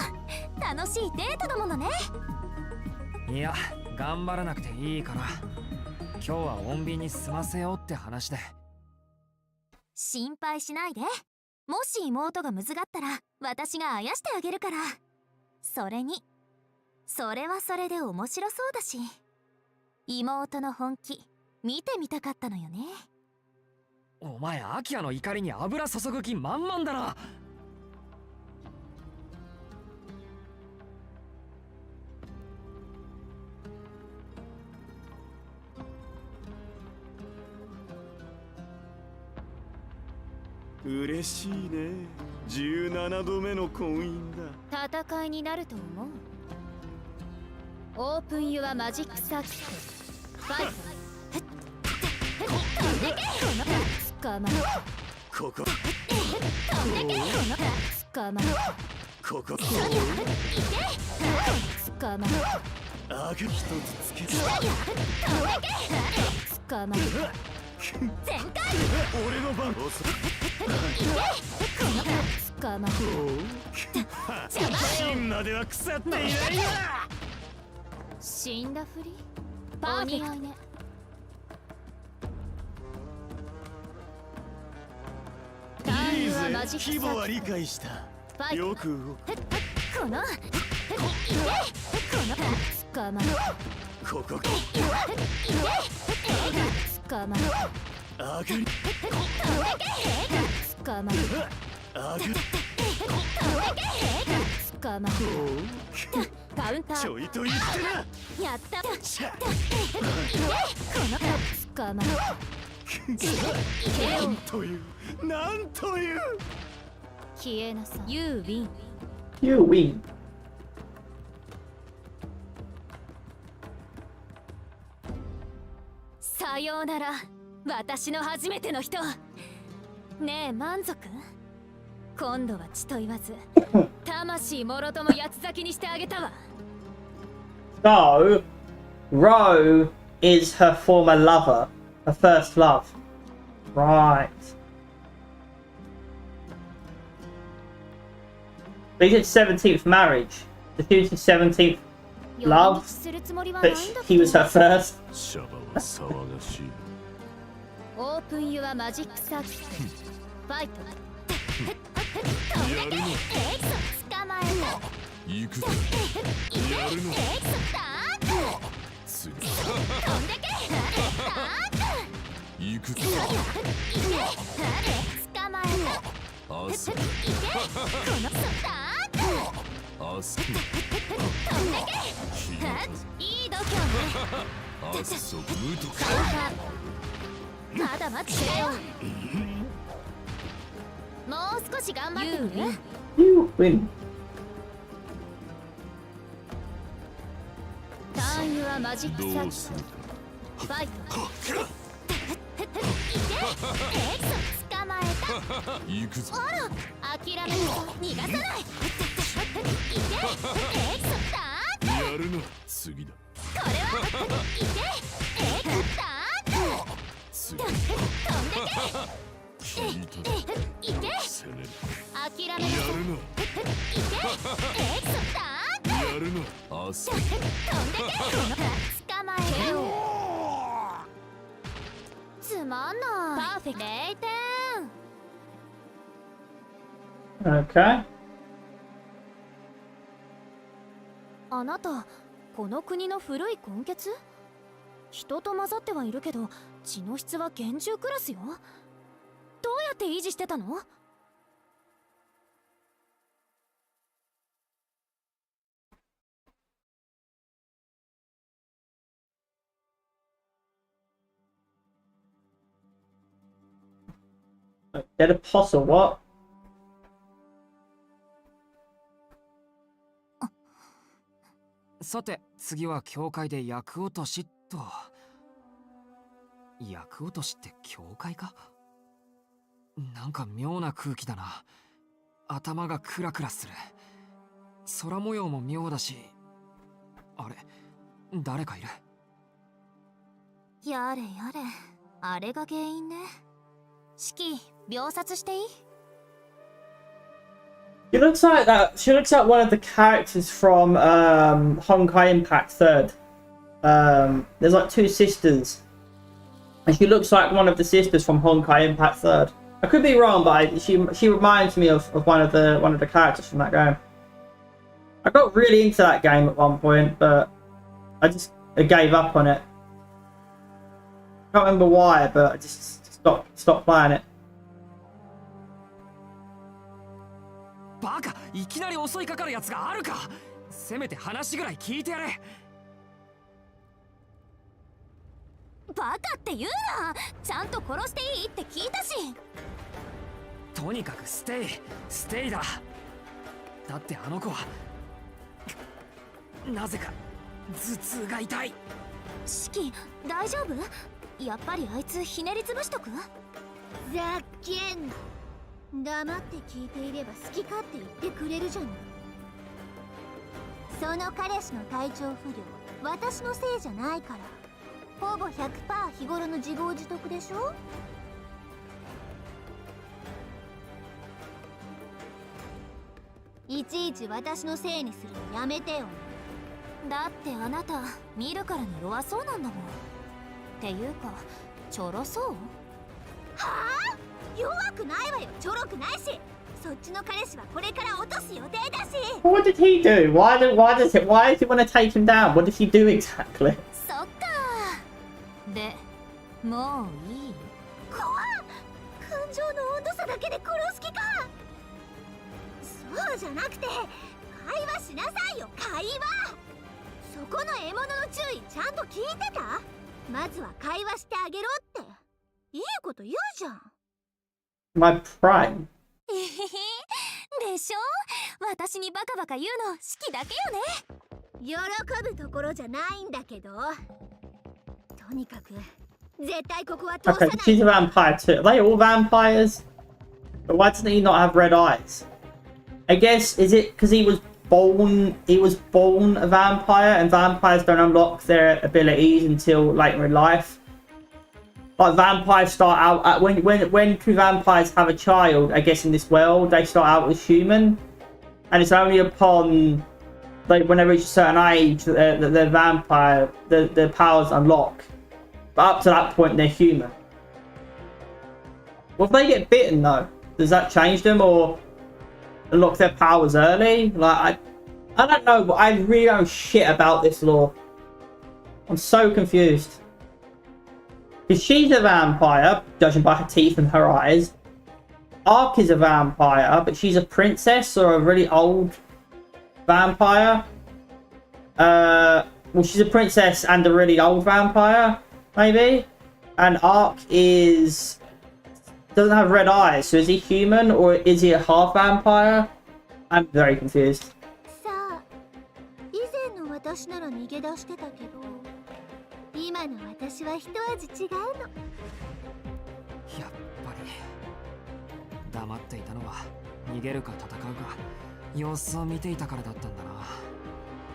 う。楽しいデートだものね。
いや、頑張らなくていいから。今日は穏便に済ませようって話で。
心配しないで。もし妹がむずがったら私があやしてあげるから。それにそれはそれで面白そうだし、妹の本気見てみたかったのよね。
お前、アキヤの怒りに油注ぐ気満々だな。
嬉しいね。17度目の婚姻だ。
戦いになると思う。オープンユアマジックサーキットファイト。捕まる。
ここ。
捕まる。
ここ。
捕まる。
あぐ一つつけた。
捕捕まる全開
俺の番
捕まる
芯までは腐っていないな。
死んだふりパーフェクトね。
いいぜ、規模は理解した。よく動く。
この捕まる
ここか。
捕まる
あがり
捕まる
あがり
捕まるカウンター
ちょいと言ってな。
やったこの捕まる
なんというなんという。
消えなさい You win
You win.
さようなら私の初めての人。ねえ満足？今度は血と言わず魂もろとも八つ咲きにしてあげたわ。
So, Ro is her former lover, her first love. Right. But he said 17th marriage. The dude's 17th love, but he was her first.
シャバは騒がしい。
オープンユアマジックサーキットファイト
やるの
捕まえ
行くぞ。やるの次行くぞ。
捕まえ
あす
この
あす
いい度胸
あそぶとか。
まだ待ってよ。もう少し頑張ってみる。
You win.
ターンユアマジックサーキッ
どうするか。
トファイト捕まえ
行くぞ。
た。諦めなさい逃がさない
やるの次だ。
これはいけ
次
飛んで
聞いた
けいけ
攻める。
諦めなさい
やるのやるのあす
飛んでけ捕まえよつまんないパーフェクト0点
Okay.
あなたこの国の古い根血？人と混ざってはいるけど血の質は厳重クラスよ。どうやって維持してたの？
Dead apostle, what?
さて次は教会で役落としと。役落としって教会か？なんか妙な空気だな。頭がクラクラする。空模様も妙だし。あれ誰かいる？
やれやれ、あれが原因ね。式、秒殺していい？
She looks like that. She looks like one of the characters from Honkai Impact 3rd. There's like two sisters, and she looks like one of the sisters from Honkai Impact 3rd. I could be wrong, but she reminds me of one of the characters from that game. I got really into that game at one point, but I gave up on it. Can't remember why, but I just stopped playing it.
バカ、いきなり襲いかかるやつがあるか。せめて話ぐらい聞いてやれ。
バカって言うな。ちゃんと殺していいって聞いたし。
とにかくステイだ。だってあの子はなぜか頭痛が痛い。
式、大丈夫？やっぱりあいつひねりつぶしとく？
ざけんな。黙って聞いていれば好き勝手言ってくれるじゃない。その彼氏の体調不良、私のせいじゃないから。ほぼ 100% 日頃の自業自得でしょ。いちいち私のせいにするのやめてよ。
だってあなた見るからに弱そうなんだもん。っていうかちょろそう。
はあ、弱くないわよ。ちょろくないし、そっちの彼氏はこれから落とす予定だし。
What did he do? Why does he want to take him down? What did he do exactly?
そっか。でもういい？
怖っ。感情の温度差だけで殺す気か。そうじゃなくて会話しなさいよ。会話。そこの獲物の注意ちゃんと聞いてた？まずは会話してあげろって。いいこと言うじゃん。
My prime.
でしょ。私にバカバカ言うの好きだけよね。
喜ぶところじゃないんだけど、とにかく絶対ここは通さ
Okay,
ない。
she's a vampire too. Are they all vampires? But why doesn't he not have red eyes? I guess, is it because he was born a vampire and vampires don't unlock their abilities until later in life? Like vampires start out at, when two vampires have a child, I guess in this world they start out as human, and it's only upon like when they reach a certain age that they're vampire, the powers unlock. But up to that point they're human. Well, if they get bitten though, does that change them or unlock their powers early? Like I don't know, but I really don't know shit about this lore. I'm so confused. Because she's a vampire, judging by her teeth and her eyes. Ark is a vampire, but she's a princess or a really old vampire. Well, she's a princess and a really old vampire, maybe. And Ark doesn't have red eyes, so is he human or is he a half vampire? I'm very confused.
さあ、以前の私なら逃げ出してたけど、今の私は一味違うの。
やっぱり黙っていたのは逃げるか戦うか様子を見ていたからだったんだな。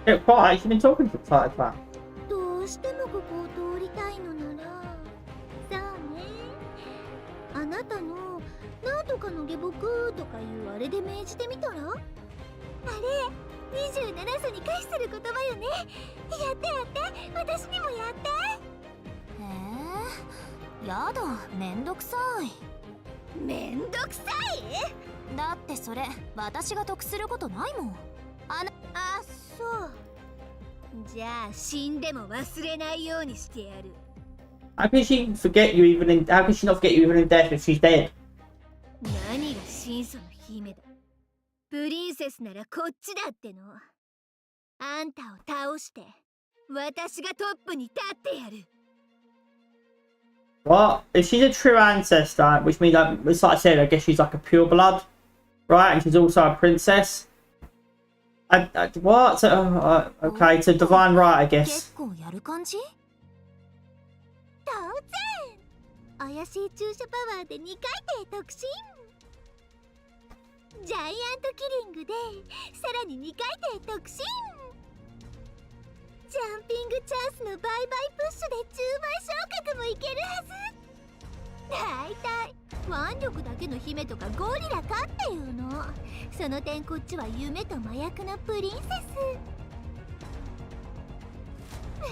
Yeah, why? She's been talking for quite a while.
どうしてもここを通りたいのなら、さあね。あなたのなんとかの下僕とかいうあれで命じてみたら？あれ、27歳に返してる言葉よね。やってやって、私にもやって。
やだ、めんどくさい。
めんどくさい？
だってそれ私が得することないもん。
あ、そう。じゃあ死んでも忘れないようにしてやる。
How can she forget you even in? How can she not forget you even in death if she's dead?
何が真相の姫だ。プリンセスならこっちだっての。あんたを倒して私がトップに立ってやる。
What? If she's a true ancestor, which means that, it's like I said, I guess she's like a pure blood, right? And she's also a princess. What? So, okay, it's a divine right, I guess.
結構やる感じ？
当然。怪しい注射パワーで2回転特進。ジャイアントキリングでさらに2回転特進。ジャンピングチャンスの倍々プッシュで10倍昇格もいけるはず。だいたい腕力だけの姫とかゴリラかっていうの。その点こっちは夢と麻薬のプリンセス。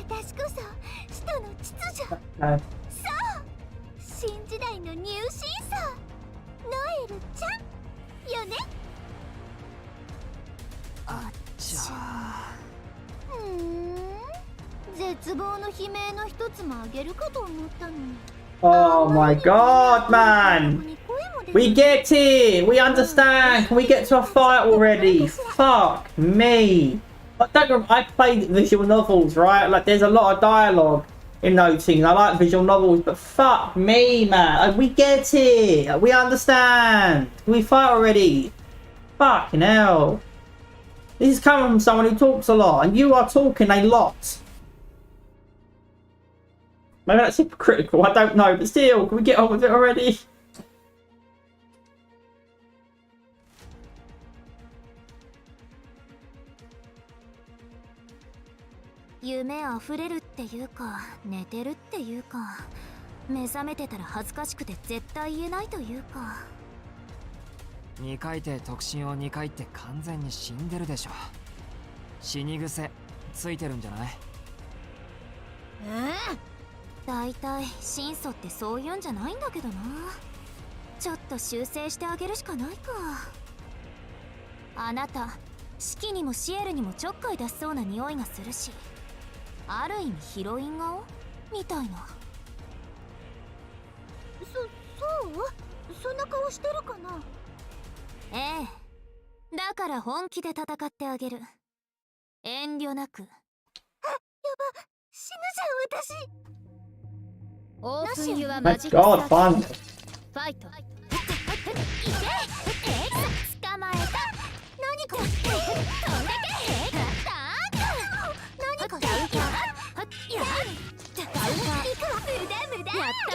私こそ使徒の秩序。
No.
そう新時代のニューシーサーノエルちゃんよね。
あっちゃ
絶望の悲鳴の一つもあげるかと思ったのに。
Oh my god, man! We get it! We understand! Can we get to a fight already? Fuck me! Like, I played visual novels, right? Like, there's a lot of dialogue in those things. I like visual novels, but fuck me, man! Like, we get it! We understand! Can we fight already? Fucking hell! This is coming from someone who talks a lot, and you are talking a lot. Maybe that's hypocritical, I don't know, but still, can we get on with it already?
い夢あふれるっていうか寝てるっていうか目覚めてたら恥ずかしくて絶対言えないというか。
2回転特進を2回って完全に死んでるでしょ。死に癖ついてるんじゃない？
だいたい心素ってそういうんじゃないんだけどな。ちょっと修正してあげるしかないか。あなたシキにもシエルにもちょっかい出しそうな匂いがするし、ある意味ヒロイン顔みたいな。そうそんな顔してるかな。ええ、だから本気で戦ってあげる。遠慮なく。あ、やば、死ぬじゃん私。
オープンユアマ
My
ジック
God,
サー
fun.
キットファイト。
捕まえた。何か飛んでけ。何かやった無駄やった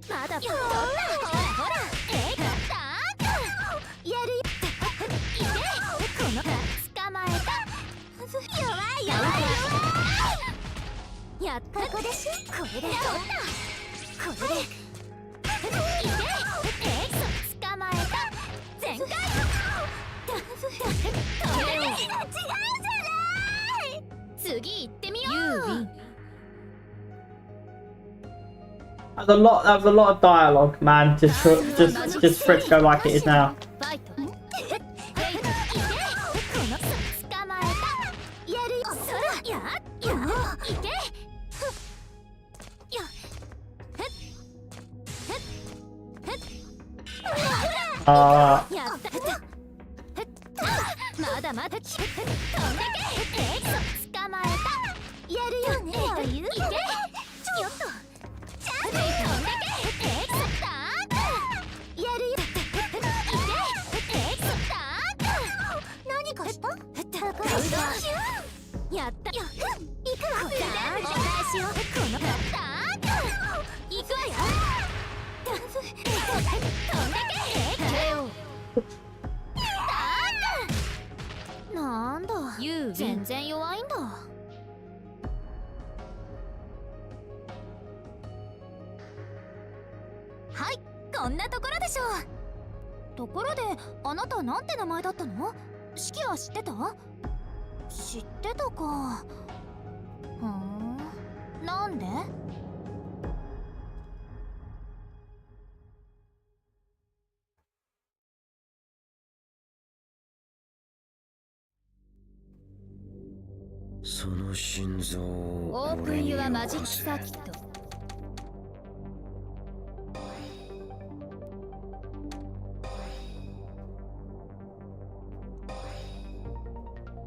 まだほらやるよこの捕まえた。弱いやったここでしょ。これで取ったこれで捕まえた。全開違うじゃない。次行ってみよう。
That was a lot of dialogue, man. Just for it to go like it is now.
ファイト。
この捕まえた。やるよそらいけやったまだまだ飛んでけ。捕まえた。やるよね。余裕いけよっと飛んでけ。やるよ何かしたやったよ。いくわ返しよう。このいくわよ。飛んでけ。なんだ全然弱いんだ。はいこんなところでしょう。ところであなたなんて名前だったの？式は知ってた？知ってたか。なんで？
その心臓を
オープンユアマジックサーキット。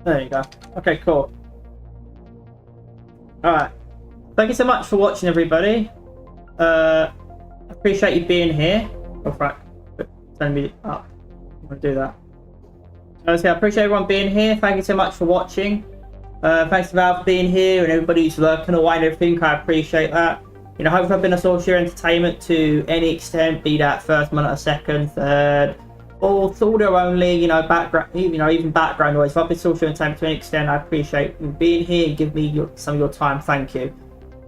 There you go. Okay, cool. Alright. Thank you so much for watching, everybody. Appreciate you being here. Oh, frack. Send me up. I'm going to do that. So I appreciate everyone being here. Thank you so much for watching. Thanks to Val for being here and everybody who's lurking away and everything. I appreciate that. You know, hopefully I've been a source of your entertainment to any extent, be that first minute or second, third, or audio only, you know, background, even background noise. If I've been source of your entertainment to any extent, I appreciate you being here and give me some of your time. Thank you.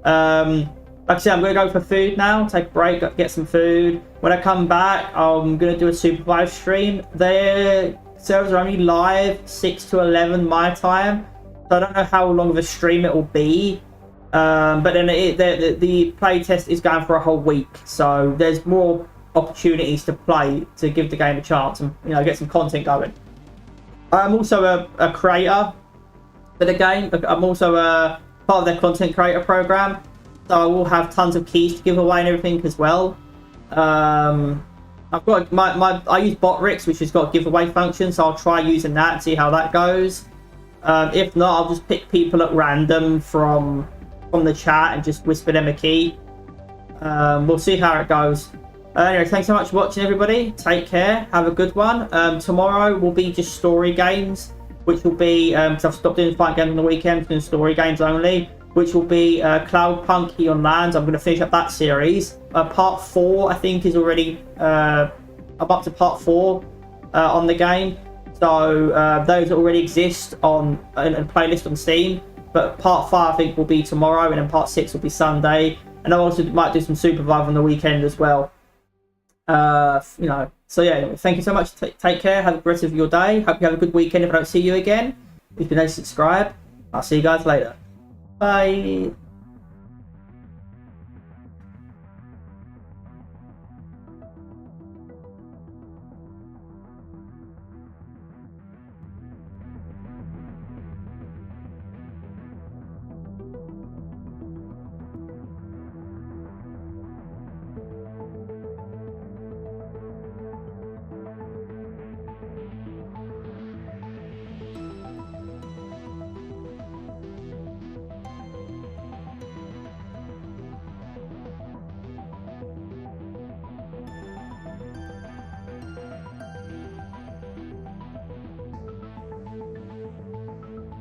Like I said, I'm going to go for food now, take a break, get some food. When I come back, I'm going to do a super live stream. Their servers are only live 6 to 11 my time. So I don't know how long of a stream it will be, but then the play test is going for a whole week, so there's more opportunities to play to give the game a chance and get some content going. I'm also a creator for the game. I'm also a part of their content creator program, so I will have tons of keys to give away and everything as well. I've got I use Botrix, which has got a giveaway function, so I'll try using that and see how that goes. If not, I'll just pick people at random from the chat and just whisper them a key. We'll see how it goes. Anyway, thanks so much for watching, everybody. Take care. Have a good one. Tomorrow will be just story games, which will be, because I've stopped doing fight games on the weekend, doing story games only, which will be Cloudpunk on Lands. I'm going to finish up that series. Part 4, I think, is already... I'm up to part 4 on the game. So those already exist on a playlist on Steam. But part 5 I think will be tomorrow, and then part 6 will be Sunday. And I also might do some Super Survival on the weekend as well. You know, so yeah, anyway, thank you so much. Take care. Have a good rest of your day. Hope you have a good weekend if I don't see you again. If you don't subscribe, I'll see you guys later. Bye.